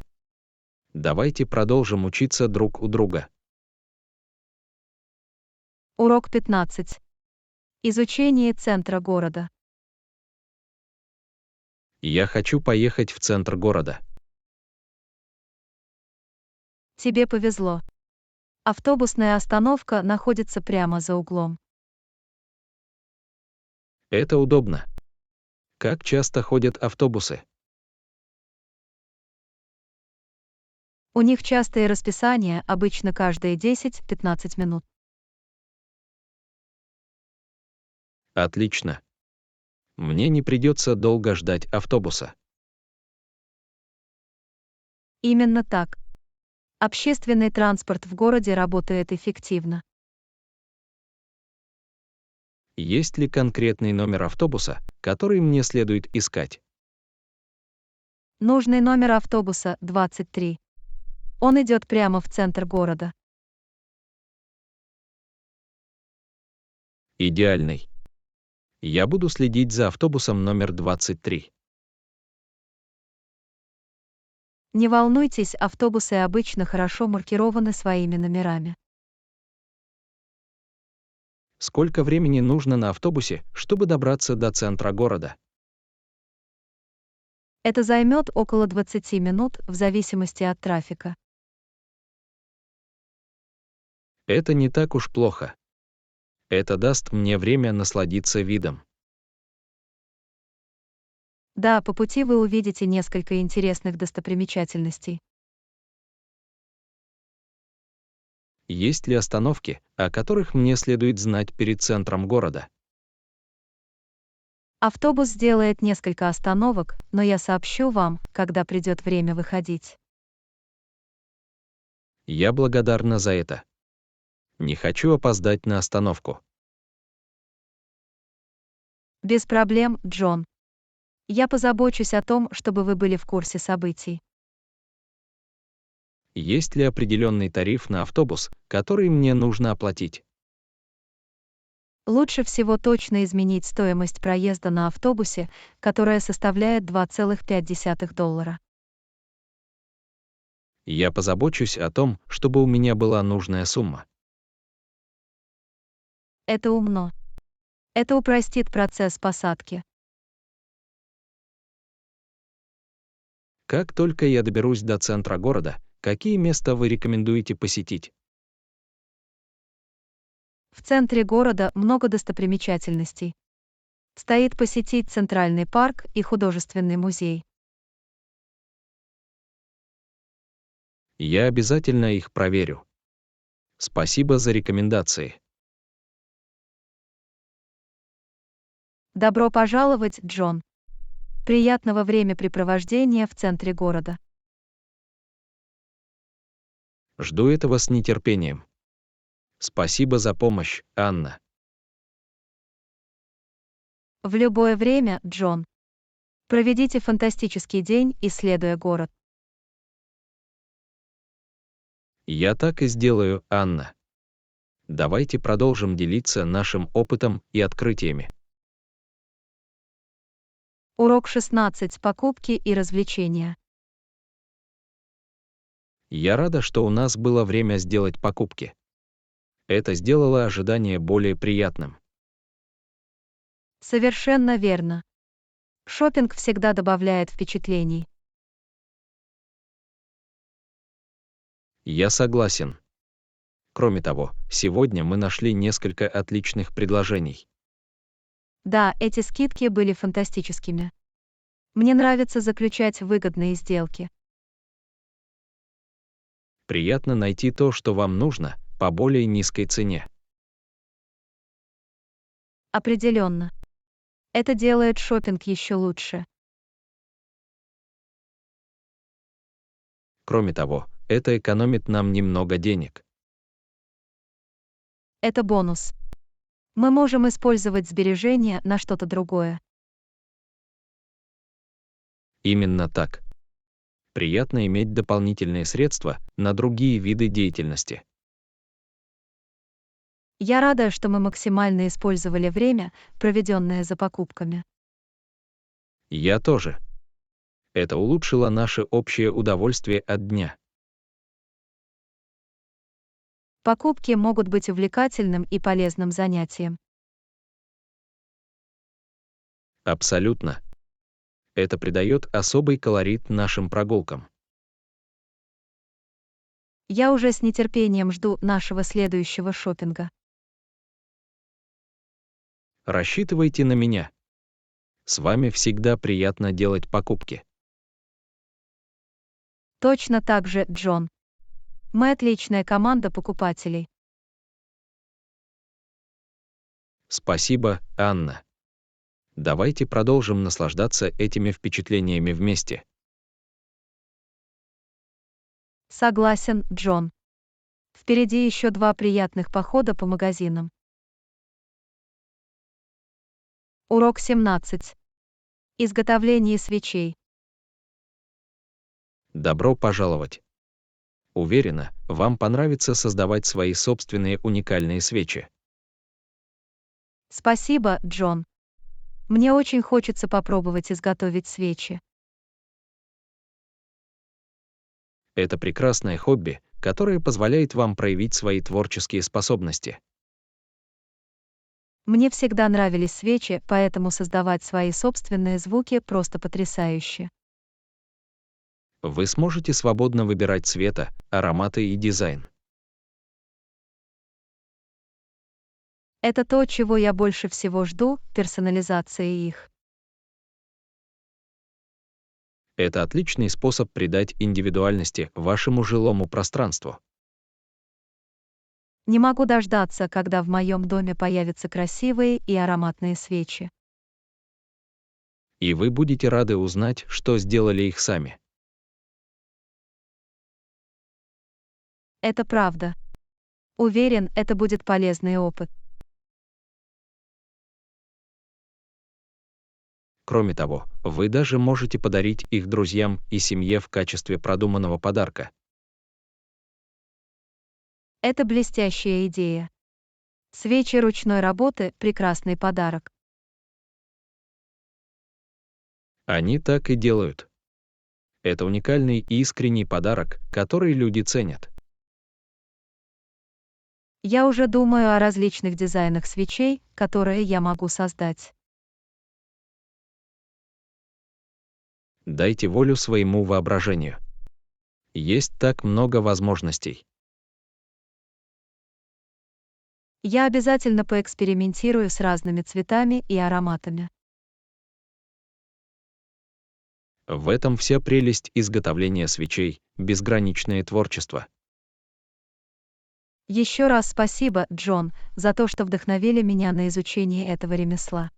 Давайте продолжим учиться друг у друга. Урок 15. Изучение центра города. Я хочу поехать в центр города. Тебе повезло. Автобусная остановка находится прямо за углом. Это удобно. Как часто ходят автобусы? У них частые расписания, обычно каждые 10-15 минут. Отлично. Мне не придется долго ждать автобуса. Именно так. Общественный транспорт в городе работает эффективно. Есть ли конкретный номер автобуса, который мне следует искать? Нужный номер автобуса 23. Он идет прямо в центр города. Идеальный. Я буду следить за автобусом номер 23. Не волнуйтесь, автобусы обычно хорошо маркированы своими номерами. Сколько времени нужно на автобусе, чтобы добраться до центра города? Это займет около 20 минут в зависимости от трафика. Это не так уж плохо. Это даст мне время насладиться видом. Да, по пути вы увидите несколько интересных достопримечательностей. Есть ли остановки, о которых мне следует знать перед центром города? Автобус сделает несколько остановок, но я сообщу вам, когда придет время выходить. Я благодарна за это. Не хочу опоздать на остановку. Без проблем, Джон. Я позабочусь о том, чтобы вы были в курсе событий. Есть ли определенный тариф на автобус, который мне нужно оплатить? Лучше всего точно изменить стоимость проезда на автобусе, которая составляет $2,5. Я позабочусь о том, чтобы у меня была нужная сумма. Это умно. Это упростит процесс посадки. Как только я доберусь до центра города, какие места вы рекомендуете посетить? В центре города много достопримечательностей. Стоит посетить Центральный парк и художественный музей. Я обязательно их проверю. Спасибо за рекомендации. Добро пожаловать, Джон. Приятного времяпрепровождения в центре города. Жду этого с нетерпением. Спасибо за помощь, Анна. В любое время, Джон. Проведите фантастический день, исследуя город. Я так и сделаю, Анна. Давайте продолжим делиться нашим опытом и открытиями. Урок 16. Покупки и развлечения. Я рада, что у нас было время сделать покупки. Это сделало ожидание более приятным. Совершенно верно. Шопинг всегда добавляет впечатлений. Я согласен. Кроме того, сегодня мы нашли несколько отличных предложений. Да, эти скидки были фантастическими. Мне нравится заключать выгодные сделки. Приятно найти то, что вам нужно, по более низкой цене. Определенно. Это делает шопинг еще лучше. Кроме того, это экономит нам немного денег. Это бонус. Мы можем использовать сбережения на что-то другое. Именно так. Приятно иметь дополнительные средства на другие виды деятельности. Я рада, что мы максимально использовали время, проведенное за покупками. Я тоже. Это улучшило наше общее удовольствие от дня. Покупки могут быть увлекательным и полезным занятием. Абсолютно. Это придает особый колорит нашим прогулкам. Я уже с нетерпением жду нашего следующего шопинга. Рассчитывайте на меня. С вами всегда приятно делать покупки. Точно так же, Джон. Мы отличная команда покупателей. Спасибо, Анна. Давайте продолжим наслаждаться этими впечатлениями вместе. Согласен, Джон. Впереди еще 2 приятных похода по магазинам. Урок 17. Изготовление свечей. Добро пожаловать. Уверена, вам понравится создавать свои собственные уникальные свечи. Спасибо, Джон. Мне очень хочется попробовать изготовить свечи. Это прекрасное хобби, которое позволяет вам проявить свои творческие способности. Мне всегда нравились свечи, поэтому создавать свои собственные звуки просто потрясающе. Вы сможете свободно выбирать цвета, ароматы и дизайн. Это то, чего я больше всего жду, персонализации их. Это отличный способ придать индивидуальности вашему жилому пространству. Не могу дождаться, когда в моем доме появятся красивые и ароматные свечи. И вы будете рады узнать, что сделали их сами. Это правда. Уверен, это будет полезный опыт. Кроме того, вы даже можете подарить их друзьям и семье в качестве продуманного подарка. Это блестящая идея. Свечи ручной работы — прекрасный подарок. Они так и делают. Это уникальный и искренний подарок, который люди ценят. Я уже думаю о различных дизайнах свечей, которые я могу создать. Дайте волю своему воображению. Есть так много возможностей. Я обязательно поэкспериментирую с разными цветами и ароматами. В этом вся прелесть изготовления свечей, безграничное творчество. Еще раз спасибо, Джон, за то, что вдохновили меня на изучение этого ремесла.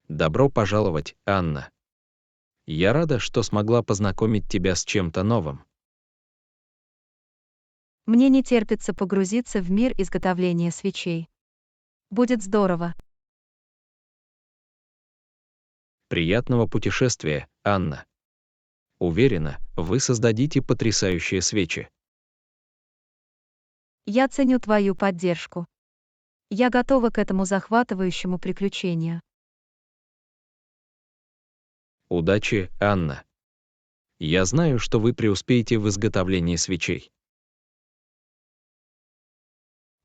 Добро пожаловать, Анна. Я рада, что смогла познакомить тебя с чем-то новым. Мне не терпится погрузиться в мир изготовления свечей. Будет здорово. Приятного путешествия, Анна. Уверена, вы создадите потрясающие свечи. Я ценю твою поддержку. Я готова к этому захватывающему приключению. Удачи, Анна. Я знаю, что вы преуспеете в изготовлении свечей.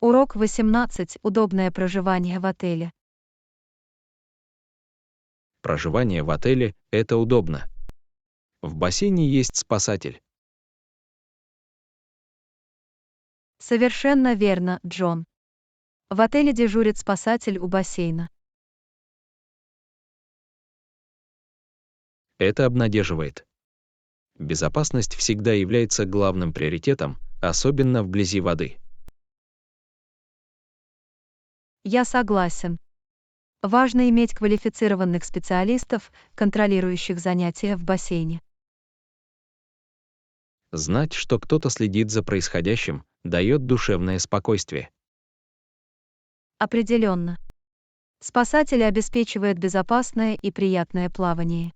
Урок 18. Удобное проживание в отеле. Проживание в отеле — это удобно. В бассейне есть спасатель. Совершенно верно, Джон. В отеле дежурит спасатель у бассейна. Это обнадеживает. Безопасность всегда является главным приоритетом, особенно вблизи воды. Я согласен. Важно иметь квалифицированных специалистов, контролирующих занятия в бассейне. Знать, что кто-то следит за происходящим, дает душевное спокойствие. Определенно. Спасатель обеспечивает безопасное и приятное плавание.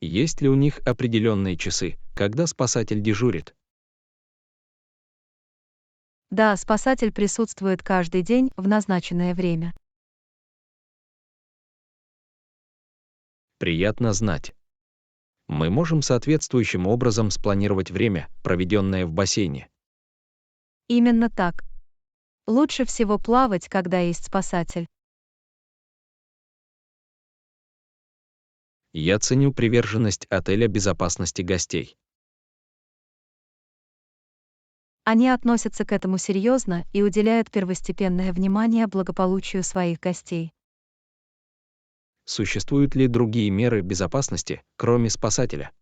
Есть ли у них определенные часы, когда спасатель дежурит? Да, спасатель присутствует каждый день в назначенное время. Приятно знать. Мы можем соответствующим образом спланировать время, проведенное в бассейне. Именно так. Лучше всего плавать, когда есть спасатель. Я ценю приверженность отеля безопасности гостей. Они относятся к этому серьезно и уделяют первостепенное внимание благополучию своих гостей. Существуют ли другие меры безопасности, кроме спасателя?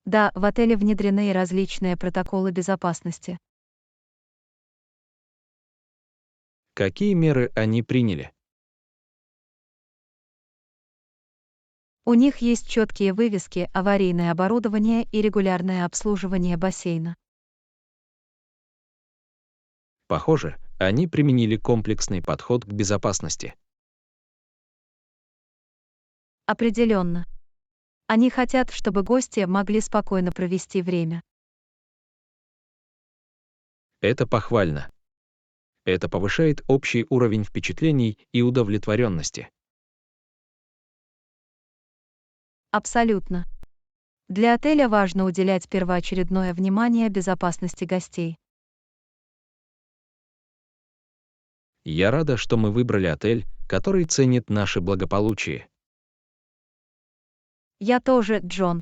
Да, в отеле внедрены различные протоколы безопасности. Какие меры они приняли? У них есть четкие вывески, аварийное оборудование и регулярное обслуживание бассейна. Похоже, они применили комплексный подход к безопасности. Определенно. Они хотят, чтобы гости могли спокойно провести время. Это похвально. Это повышает общий уровень впечатлений и удовлетворенности. Абсолютно. Для отеля важно уделять первоочередное внимание безопасности гостей. Я рада, что мы выбрали отель, который ценит наше благополучие. Я тоже, Джон.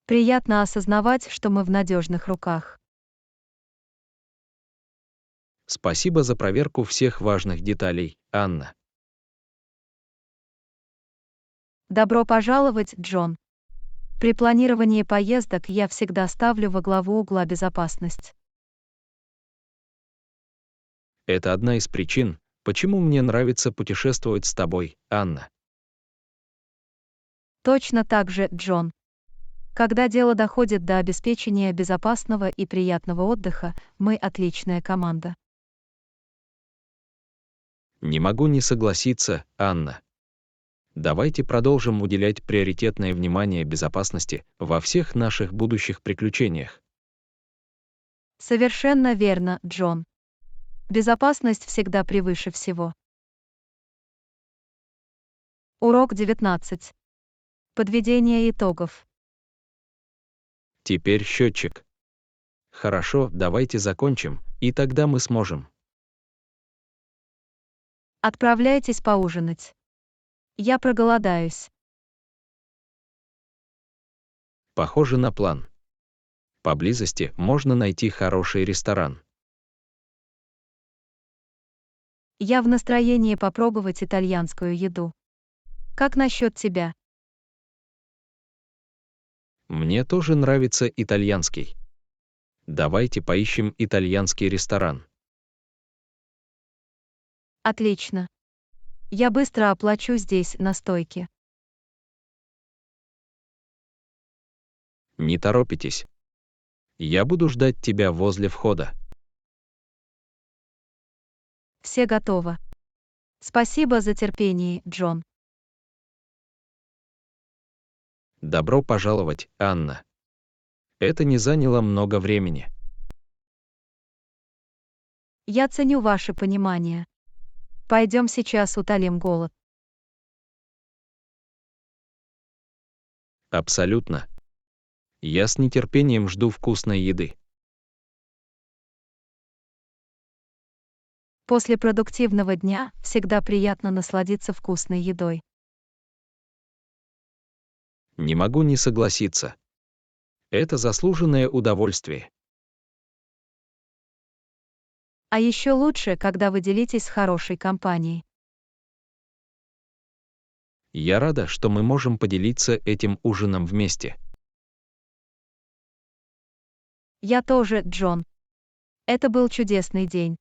Приятно осознавать, что мы в надежных руках. Спасибо за проверку всех важных деталей, Анна. Добро пожаловать, Джон. При планировании поездок я всегда ставлю во главу угла безопасность. Это одна из причин, почему мне нравится путешествовать с тобой, Анна. Точно так же, Джон. Когда дело доходит до обеспечения безопасного и приятного отдыха, мы отличная команда. Не могу не согласиться, Анна. Давайте продолжим уделять приоритетное внимание безопасности во всех наших будущих приключениях. Совершенно верно, Джон. Безопасность всегда превыше всего. Урок 19. Подведение итогов. Теперь счетчик. Хорошо, давайте закончим, и тогда мы сможем. Отправляйтесь поужинать. Я проголодаюсь. Похоже на план. Поблизости можно найти хороший ресторан. Я в настроении попробовать итальянскую еду. Как насчет тебя? Мне тоже нравится итальянский. Давайте поищем итальянский ресторан. Отлично. Я быстро оплачу здесь на стойке. Не торопитесь. Я буду ждать тебя возле входа. Все готово. Спасибо за терпение, Джон. Добро пожаловать, Анна. Это не заняло много времени. Я ценю ваше понимание. Пойдем сейчас утолим голод. Абсолютно. Я с нетерпением жду вкусной еды. После продуктивного дня всегда приятно насладиться вкусной едой. Не могу не согласиться. Это заслуженное удовольствие. А еще лучше, когда вы делитесь с хорошей компанией. Я рада, что мы можем поделиться этим ужином вместе. Я тоже, Джон. Это был чудесный день.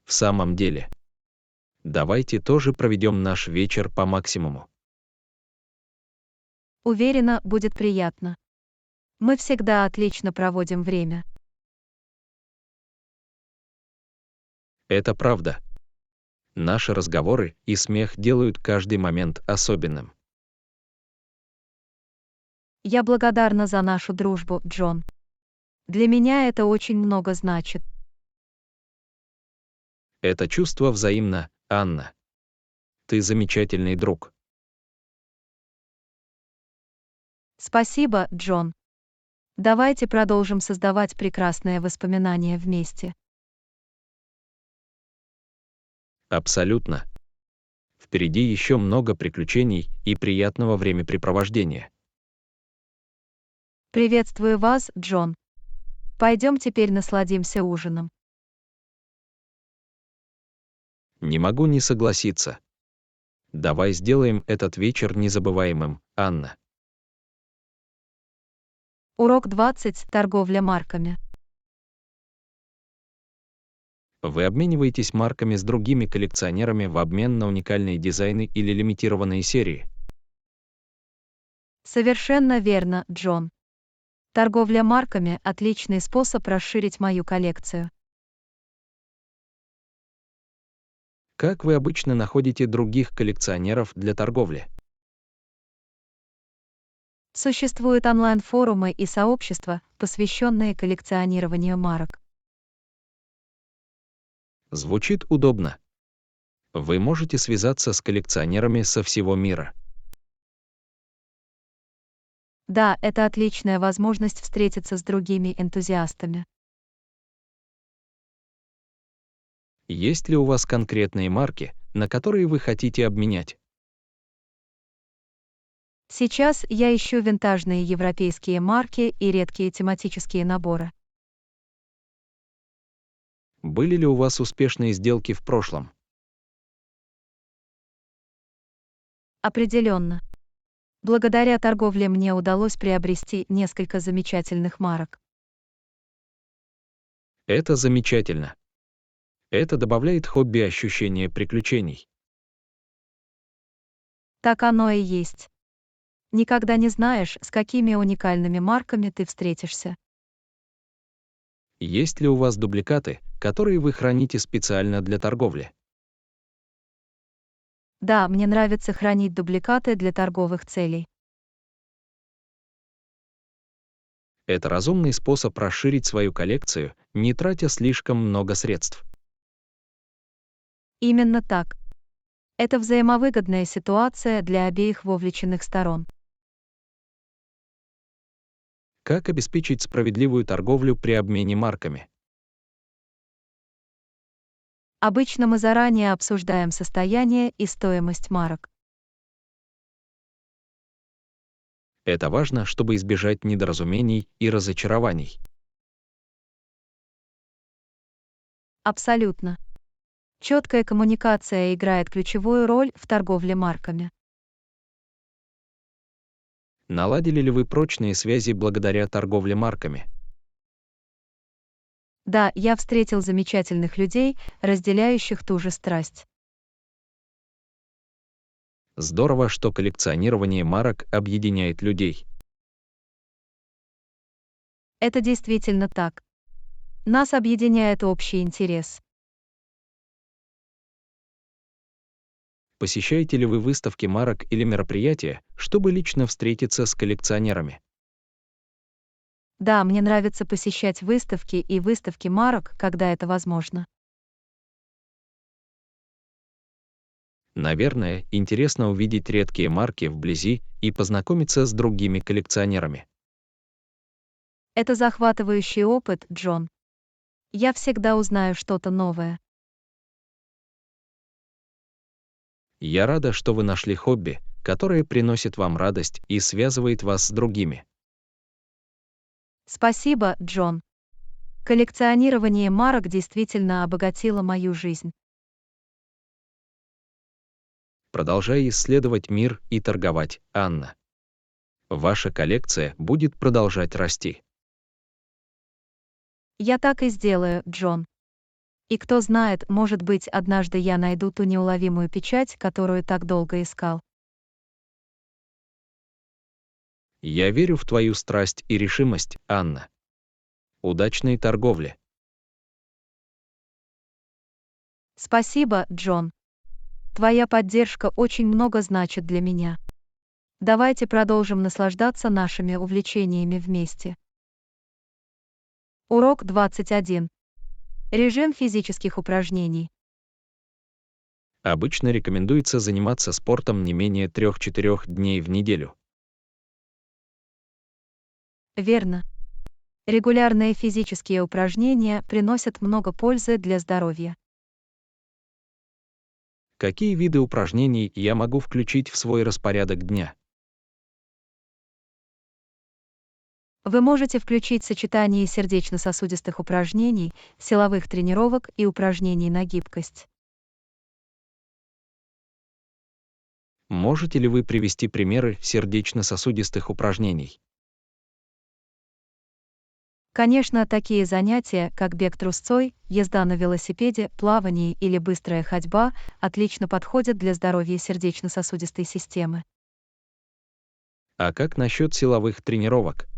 В самом деле. Давайте тоже проведем наш вечер по максимуму. Уверена, будет приятно. Мы всегда отлично проводим время. Это правда. Наши разговоры и смех делают каждый момент особенным. Я благодарна за нашу дружбу, Джон. Для меня это очень много значит. Это чувство взаимно, Анна. Ты замечательный друг. Спасибо, Джон. Давайте продолжим создавать прекрасные воспоминания вместе. Абсолютно. Впереди еще много приключений и приятного времяпрепровождения. Приветствую вас, Джон. Пойдем теперь насладимся ужином. Не могу не согласиться. Давай сделаем этот вечер незабываемым, Анна. Урок 20. Торговля марками. Вы обмениваетесь марками с другими коллекционерами в обмен на уникальные дизайны или лимитированные серии. Совершенно верно, Джон. Торговля марками – отличный способ расширить мою коллекцию. Как вы обычно находите других коллекционеров для торговли? Существуют онлайн-форумы и сообщества, посвященные коллекционированию марок. Звучит удобно. Вы можете связаться с коллекционерами со всего мира. Да, это отличная возможность встретиться с другими энтузиастами. Есть ли у вас конкретные марки, на которые вы хотите обменять? Сейчас я ищу винтажные европейские марки и редкие тематические наборы. Были ли у вас успешные сделки в прошлом? Определенно. Благодаря торговле мне удалось приобрести несколько замечательных марок. Это замечательно. Это добавляет хобби ощущение приключений. Так оно и есть. Никогда не знаешь, с какими уникальными марками ты встретишься. Есть ли у вас дубликаты, которые вы храните специально для торговли? Да, мне нравится хранить дубликаты для торговых целей. Это разумный способ расширить свою коллекцию, не тратя слишком много средств. Именно так. Это взаимовыгодная ситуация для обеих вовлеченных сторон. Как обеспечить справедливую торговлю при обмене марками? Обычно мы заранее обсуждаем состояние и стоимость марок. Это важно, чтобы избежать недоразумений и разочарований. Абсолютно. Четкая коммуникация играет ключевую роль в торговле марками. Наладили ли вы прочные связи благодаря торговле марками? Да, я встретил замечательных людей, разделяющих ту же страсть. Здорово, что коллекционирование марок объединяет людей. Это действительно так. Нас объединяет общий интерес. Посещаете ли вы выставки марок или мероприятия, чтобы лично встретиться с коллекционерами? Да, мне нравится посещать выставки и выставки марок, когда это возможно. Наверное, интересно увидеть редкие марки вблизи и познакомиться с другими коллекционерами. Это захватывающий опыт, Джон. Я всегда узнаю что-то новое. Я рада, что вы нашли хобби, которое приносит вам радость и связывает вас с другими. Спасибо, Джон. Коллекционирование марок действительно обогатило мою жизнь. Продолжай исследовать мир и торговать, Анна. Ваша коллекция будет продолжать расти. Я так и сделаю, Джон. И кто знает, может быть, однажды я найду ту неуловимую печать, которую так долго искал. Я верю в твою страсть и решимость, Анна. Удачной торговли. Спасибо, Джон. Твоя поддержка очень много значит для меня. Давайте продолжим наслаждаться нашими увлечениями вместе. Урок 21. Режим физических упражнений. Обычно рекомендуется заниматься спортом не менее 3-4 дней в неделю. Верно. Регулярные физические упражнения приносят много пользы для здоровья. Какие виды упражнений я могу включить в свой распорядок дня? Вы можете включить сочетание сердечно-сосудистых упражнений, силовых тренировок и упражнений на гибкость. Можете ли вы привести примеры сердечно-сосудистых упражнений? Конечно, такие занятия, как бег трусцой, езда на велосипеде, плавание или быстрая ходьба, отлично подходят для здоровья сердечно-сосудистой системы. А как насчет силовых тренировок?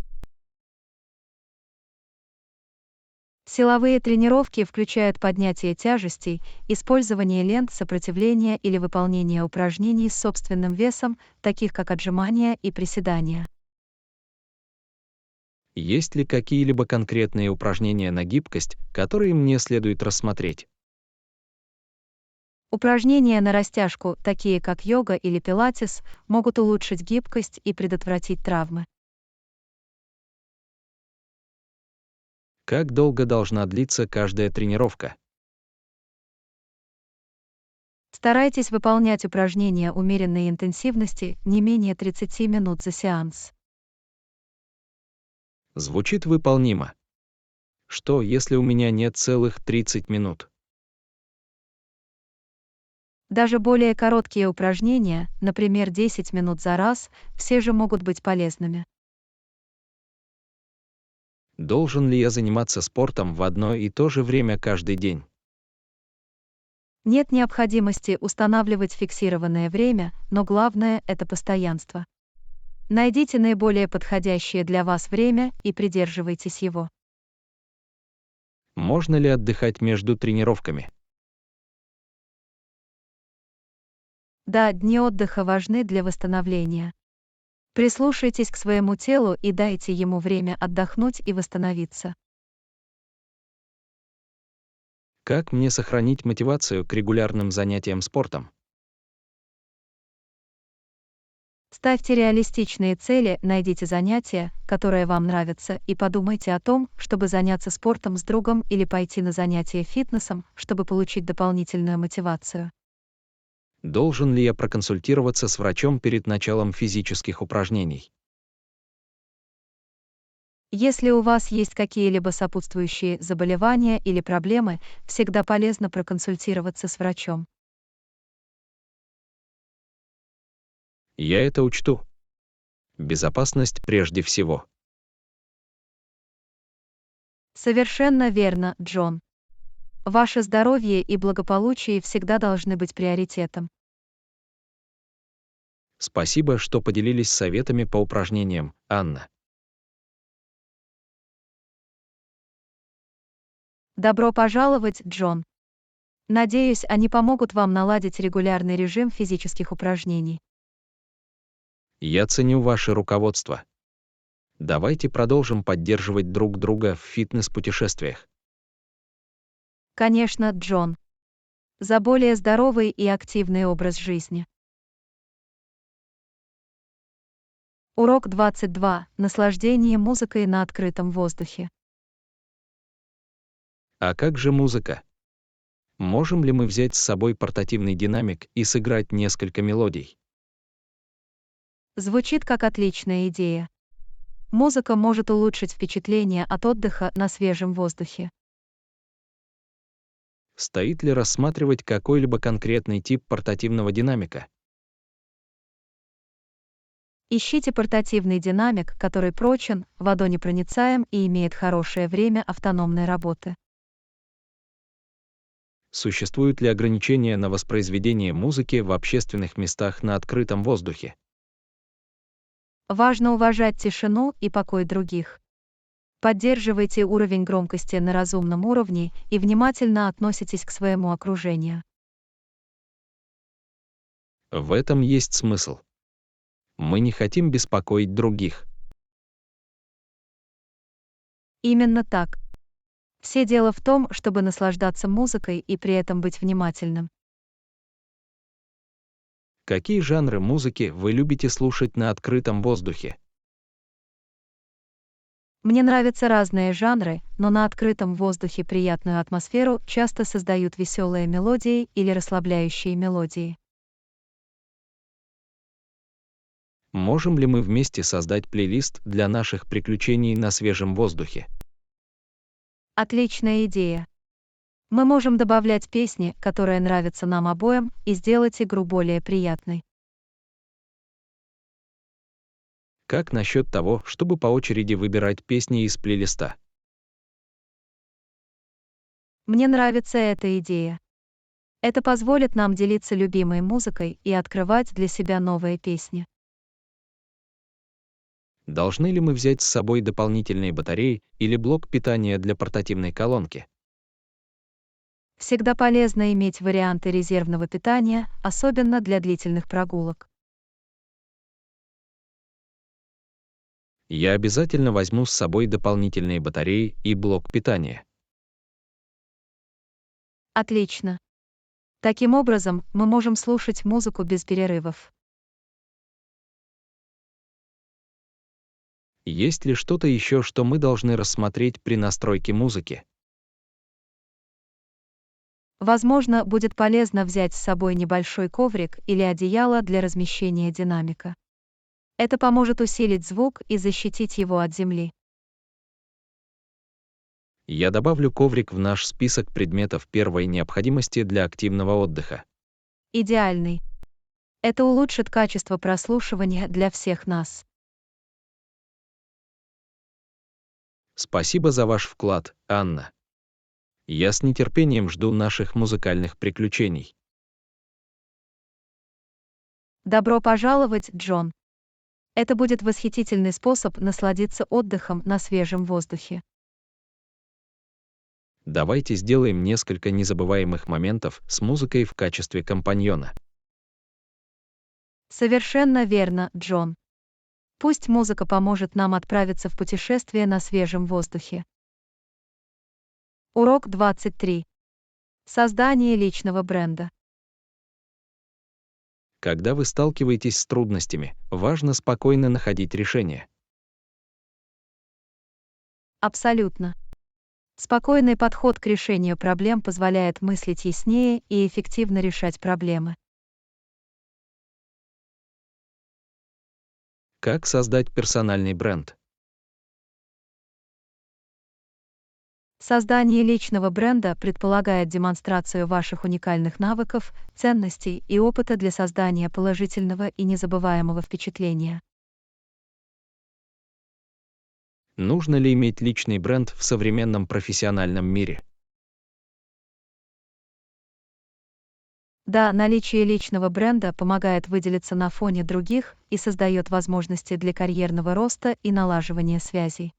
Силовые тренировки включают поднятие тяжестей, использование лент сопротивления или выполнение упражнений с собственным весом, таких как отжимания и приседания. Есть ли какие-либо конкретные упражнения на гибкость, которые мне следует рассмотреть? Упражнения на растяжку, такие как йога или пилатес, могут улучшить гибкость и предотвратить травмы. Как долго должна длиться каждая тренировка? Старайтесь выполнять упражнения умеренной интенсивности не менее 30 минут за сеанс. Звучит выполнимо. Что, если у меня нет целых 30 минут? Даже более короткие упражнения, например, 10 минут за раз, все же могут быть полезными. Должен ли я заниматься спортом в одно и то же время каждый день? Нет необходимости устанавливать фиксированное время, но главное — это постоянство. Найдите наиболее подходящее для вас время и придерживайтесь его. Можно ли отдыхать между тренировками? Да, дни отдыха важны для восстановления. Прислушайтесь к своему телу и дайте ему время отдохнуть и восстановиться. Как мне сохранить мотивацию к регулярным занятиям спортом? Ставьте реалистичные цели, найдите занятия, которые вам нравятся, и подумайте о том, чтобы заняться спортом с другом или пойти на занятия фитнесом, чтобы получить дополнительную мотивацию. Должен ли я проконсультироваться с врачом перед началом физических упражнений? Если у вас есть какие-либо сопутствующие заболевания или проблемы, всегда полезно проконсультироваться с врачом. Я это учту. Безопасность прежде всего. Совершенно верно, Джон. Ваше здоровье и благополучие всегда должны быть приоритетом. Спасибо, что поделились советами по упражнениям, Анна. Добро пожаловать, Джон. Надеюсь, они помогут вам наладить регулярный режим физических упражнений. Я ценю ваше руководство. Давайте продолжим поддерживать друг друга в фитнес-путешествиях. Конечно, Джон. За более здоровый и активный образ жизни. Урок 22. Наслаждение музыкой на открытом воздухе. А как же музыка? Можем ли мы взять с собой портативный динамик и сыграть несколько мелодий? Звучит как отличная идея. Музыка может улучшить впечатление от отдыха на свежем воздухе. Стоит ли рассматривать какой-либо конкретный тип портативного динамика? Ищите портативный динамик, который прочен, водонепроницаем и имеет хорошее время автономной работы. Существуют ли ограничения на воспроизведение музыки в общественных местах на открытом воздухе? Важно уважать тишину и покой других. Поддерживайте уровень громкости на разумном уровне и внимательно относитесь к своему окружению. В этом есть смысл. Мы не хотим беспокоить других. Именно так. Все дело в том, чтобы наслаждаться музыкой и при этом быть внимательным. Какие жанры музыки вы любите слушать на открытом воздухе? Мне нравятся разные жанры, но на открытом воздухе приятную атмосферу часто создают веселые мелодии или расслабляющие мелодии. Можем ли мы вместе создать плейлист для наших приключений на свежем воздухе? Отличная идея. Мы можем добавлять песни, которые нравятся нам обоим, и сделать игру более приятной. Как насчет того, чтобы по очереди выбирать песни из плейлиста? Мне нравится эта идея. Это позволит нам делиться любимой музыкой и открывать для себя новые песни. Должны ли мы взять с собой дополнительные батареи или блок питания для портативной колонки? Всегда полезно иметь варианты резервного питания, особенно для длительных прогулок. Я обязательно возьму с собой дополнительные батареи и блок питания. Отлично. Таким образом, мы можем слушать музыку без перерывов. Есть ли что-то еще, что мы должны рассмотреть при настройке музыки? Возможно, будет полезно взять с собой небольшой коврик или одеяло для размещения динамика. Это поможет усилить звук и защитить его от земли. Я добавлю коврик в наш список предметов первой необходимости для активного отдыха. Идеальный. Это улучшит качество прослушивания для всех нас. Спасибо за ваш вклад, Анна. Я с нетерпением жду наших музыкальных приключений. Добро пожаловать, Джон. Это будет восхитительный способ насладиться отдыхом на свежем воздухе. Давайте сделаем несколько незабываемых моментов с музыкой в качестве компаньона. Совершенно верно, Джон. Пусть музыка поможет нам отправиться в путешествие на свежем воздухе. Урок 23. Создание личного бренда. Когда вы сталкиваетесь с трудностями, важно спокойно находить решение. Абсолютно. Спокойный подход к решению проблем позволяет мыслить яснее и эффективно решать проблемы. Как создать персональный бренд? Создание личного бренда предполагает демонстрацию ваших уникальных навыков, ценностей и опыта для создания положительного и незабываемого впечатления. Нужно ли иметь личный бренд в современном профессиональном мире? Да, наличие личного бренда помогает выделиться на фоне других и создает возможности для карьерного роста и налаживания связей.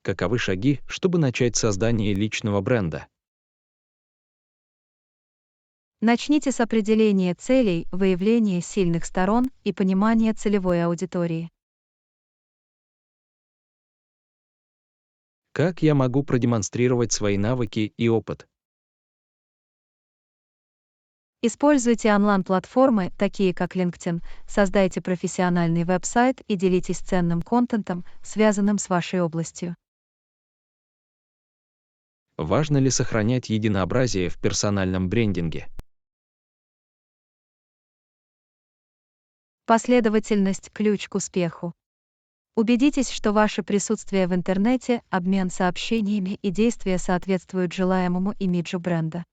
Каковы шаги, чтобы начать создание личного бренда? Начните с определения целей, выявления сильных сторон и понимания целевой аудитории. Как я могу продемонстрировать свои навыки и опыт? Используйте онлайн-платформы, такие как LinkedIn, создайте профессиональный веб-сайт и делитесь ценным контентом, связанным с вашей областью. Важно ли сохранять единообразие в персональном брендинге? Последовательность– ключ к успеху. Убедитесь, что ваше присутствие в интернете, обмен сообщениями и действия соответствуют желаемому имиджу бренда.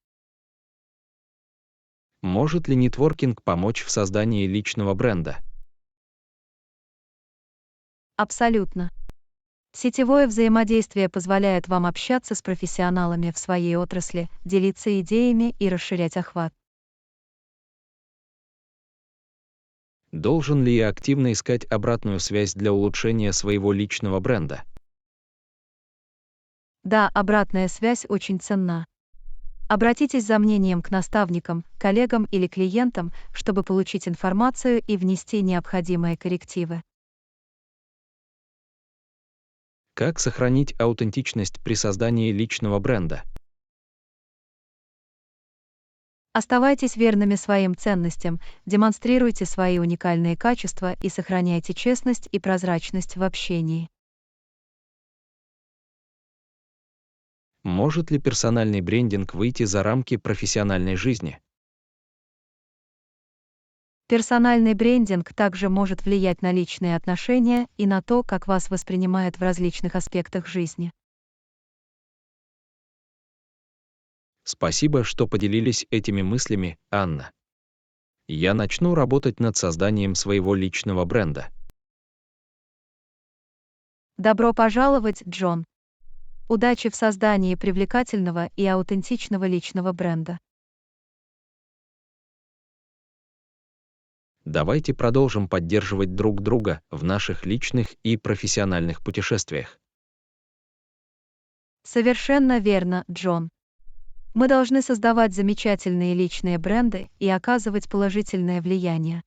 Может ли нетворкинг помочь в создании личного бренда? Абсолютно. Сетевое взаимодействие позволяет вам общаться с профессионалами в своей отрасли, делиться идеями и расширять охват. Должен ли я активно искать обратную связь для улучшения своего личного бренда? Да, обратная связь очень ценна. Обратитесь за мнением к наставникам, коллегам или клиентам, чтобы получить информацию и внести необходимые коррективы. Как сохранить аутентичность при создании личного бренда? Оставайтесь верными своим ценностям, демонстрируйте свои уникальные качества и сохраняйте честность и прозрачность в общении. Может ли персональный брендинг выйти за рамки профессиональной жизни? Персональный брендинг также может влиять на личные отношения и на то, как вас воспринимают в различных аспектах жизни. Спасибо, что поделились этими мыслями, Анна. Я начну работать над созданием своего личного бренда. Добро пожаловать, Джон. Удачи в создании привлекательного и аутентичного личного бренда. Давайте продолжим поддерживать друг друга в наших личных и профессиональных путешествиях. Совершенно верно, Джон. Мы должны создавать замечательные личные бренды и оказывать положительное влияние.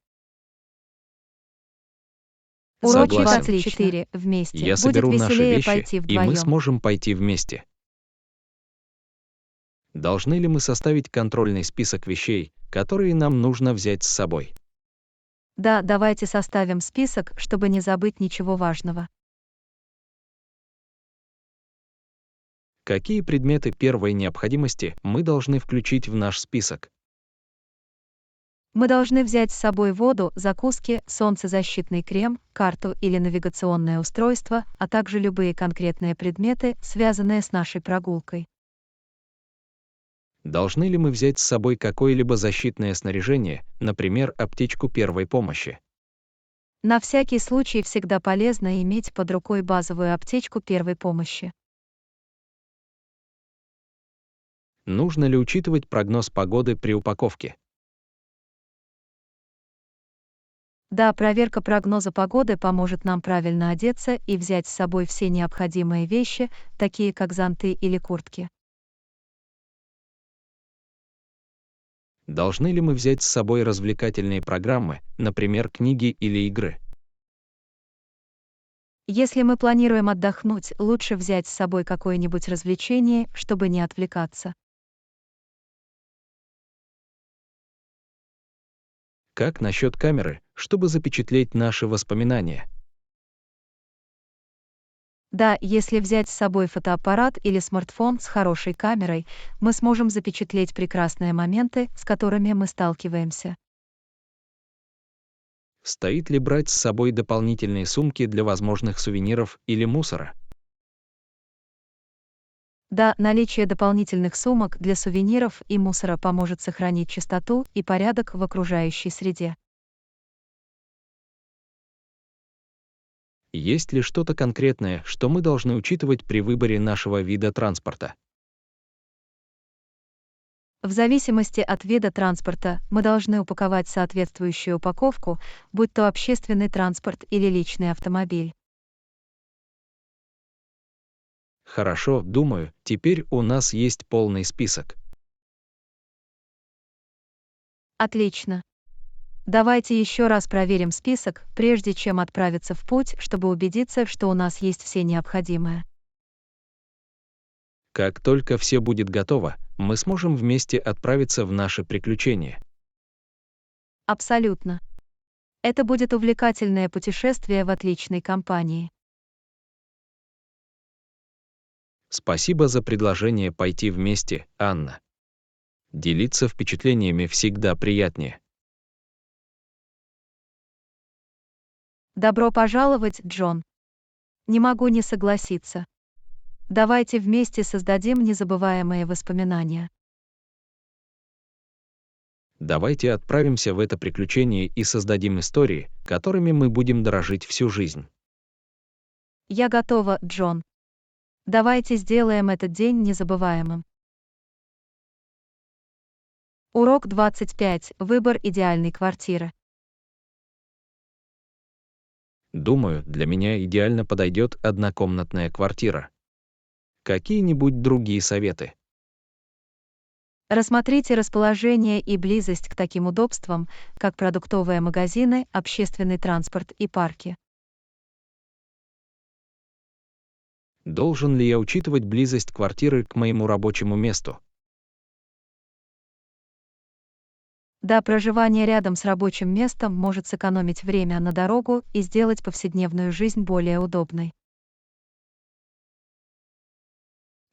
Урочек Согласен. отлично. Вместе. Я Будет соберу наши веселее вещи, пойти и мы вдвоем. сможем пойти вместе. Должны ли мы составить контрольный список вещей, которые нам нужно взять с собой? Да, давайте составим список, чтобы не забыть ничего важного. Какие предметы первой необходимости мы должны включить в наш список? Мы должны взять с собой воду, закуски, солнцезащитный крем, карту или навигационное устройство, а также любые конкретные предметы, связанные с нашей прогулкой. Должны ли мы взять с собой какое-либо защитное снаряжение, например, аптечку первой помощи? На всякий случай всегда полезно иметь под рукой базовую аптечку первой помощи. Нужно ли учитывать прогноз погоды при упаковке? Да, проверка прогноза погоды поможет нам правильно одеться и взять с собой все необходимые вещи, такие как зонты или куртки. Должны ли мы взять с собой развлекательные программы, например, книги или игры? Если мы планируем отдохнуть, лучше взять с собой какое-нибудь развлечение, чтобы не отвлекаться. Как насчет камеры, чтобы запечатлеть наши воспоминания? Да, если взять с собой фотоаппарат или смартфон с хорошей камерой, мы сможем запечатлеть прекрасные моменты, с которыми мы сталкиваемся. Стоит ли брать с собой дополнительные сумки для возможных сувениров или мусора? Да, наличие дополнительных сумок для сувениров и мусора поможет сохранить чистоту и порядок в окружающей среде. Есть ли что-то конкретное, что мы должны учитывать при выборе нашего вида транспорта? В зависимости от вида транспорта мы должны упаковать соответствующую упаковку, будь то общественный транспорт или личный автомобиль. Хорошо, думаю, теперь у нас есть полный список. Отлично. Давайте еще раз проверим список, прежде чем отправиться в путь, чтобы убедиться, что у нас есть все необходимое. Как только все будет готово, мы сможем вместе отправиться в наше приключение. Абсолютно. Это будет увлекательное путешествие в отличной компании. Спасибо за предложение пойти вместе, Анна. Делиться впечатлениями всегда приятнее. Добро пожаловать, Джон. Не могу не согласиться. Давайте вместе создадим незабываемые воспоминания. Давайте отправимся в это приключение и создадим истории, которыми мы будем дорожить всю жизнь. Я готова, Джон. Давайте сделаем этот день незабываемым. Урок 25. Выбор идеальной квартиры. Думаю, для меня идеально подойдет однокомнатная квартира. Какие-нибудь другие советы? Рассмотрите расположение и близость к таким удобствам, как продуктовые магазины, общественный транспорт и парки. Должен ли я учитывать близость квартиры к моему рабочему месту? Да, проживание рядом с рабочим местом может сэкономить время на дорогу и сделать повседневную жизнь более удобной.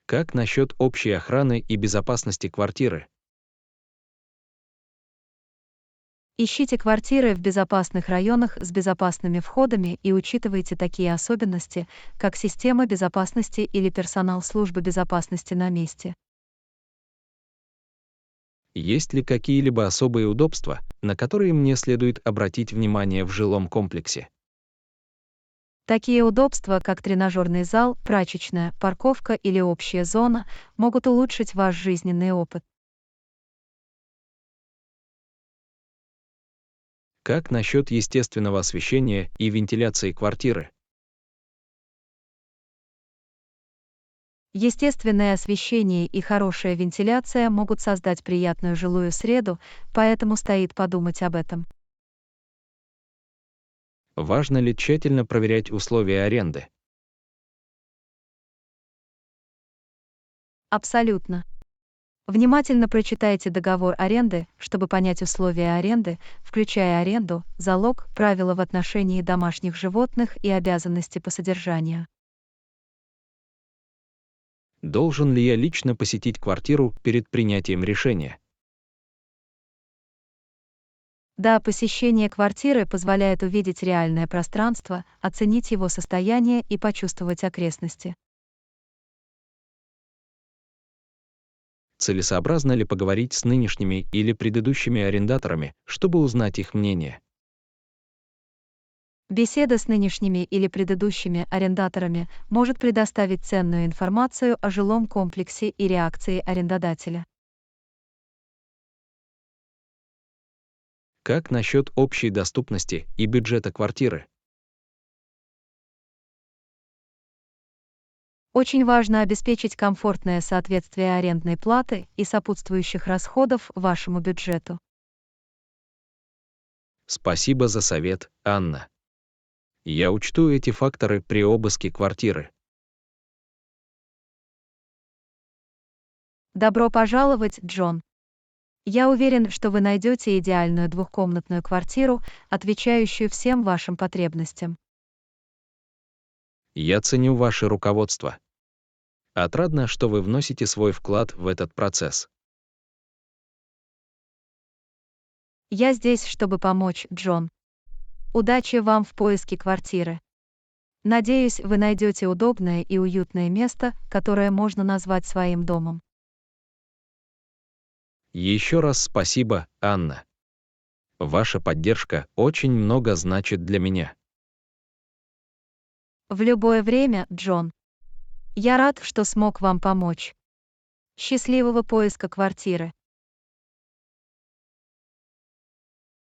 Как насчет общей охраны и безопасности квартиры? Ищите квартиры в безопасных районах с безопасными входами и учитывайте такие особенности, как система безопасности или персонал службы безопасности на месте. Есть ли какие-либо особые удобства, на которые мне следует обратить внимание в жилом комплексе? Такие удобства, как тренажерный зал, прачечная, парковка или общая зона, могут улучшить ваш жизненный опыт. Как насчет естественного освещения и вентиляции квартиры? Естественное освещение и хорошая вентиляция могут создать приятную жилую среду, поэтому стоит подумать об этом. Важно ли тщательно проверять условия аренды? Абсолютно. Внимательно прочитайте договор аренды, чтобы понять условия аренды, включая аренду, залог, правила в отношении домашних животных и обязанности по содержанию. Должен ли я лично посетить квартиру перед принятием решения? Да, посещение квартиры позволяет увидеть реальное пространство, оценить его состояние и почувствовать окрестности. Целесообразно ли поговорить с нынешними или предыдущими арендаторами, чтобы узнать их мнение? Беседа с нынешними или предыдущими арендаторами может предоставить ценную информацию о жилом комплексе и реакции арендодателя. Как насчет общей доступности и бюджета квартиры? Очень важно обеспечить комфортное соответствие арендной платы и сопутствующих расходов вашему бюджету. Спасибо за совет, Анна. Я учту эти факторы при обыске квартиры. Добро пожаловать, Джон. Я уверен, что вы найдете идеальную двухкомнатную квартиру, отвечающую всем вашим потребностям. Я ценю ваше руководство. Отрадно, что вы вносите свой вклад в этот процесс. Я здесь, чтобы помочь, Джон. Удачи вам в поиске квартиры. Надеюсь, вы найдете удобное и уютное место, которое можно назвать своим домом. Еще раз спасибо, Анна. Ваша поддержка очень много значит для меня. В любое время, Джон. Я рад, что смог вам помочь. Счастливого поиска квартиры.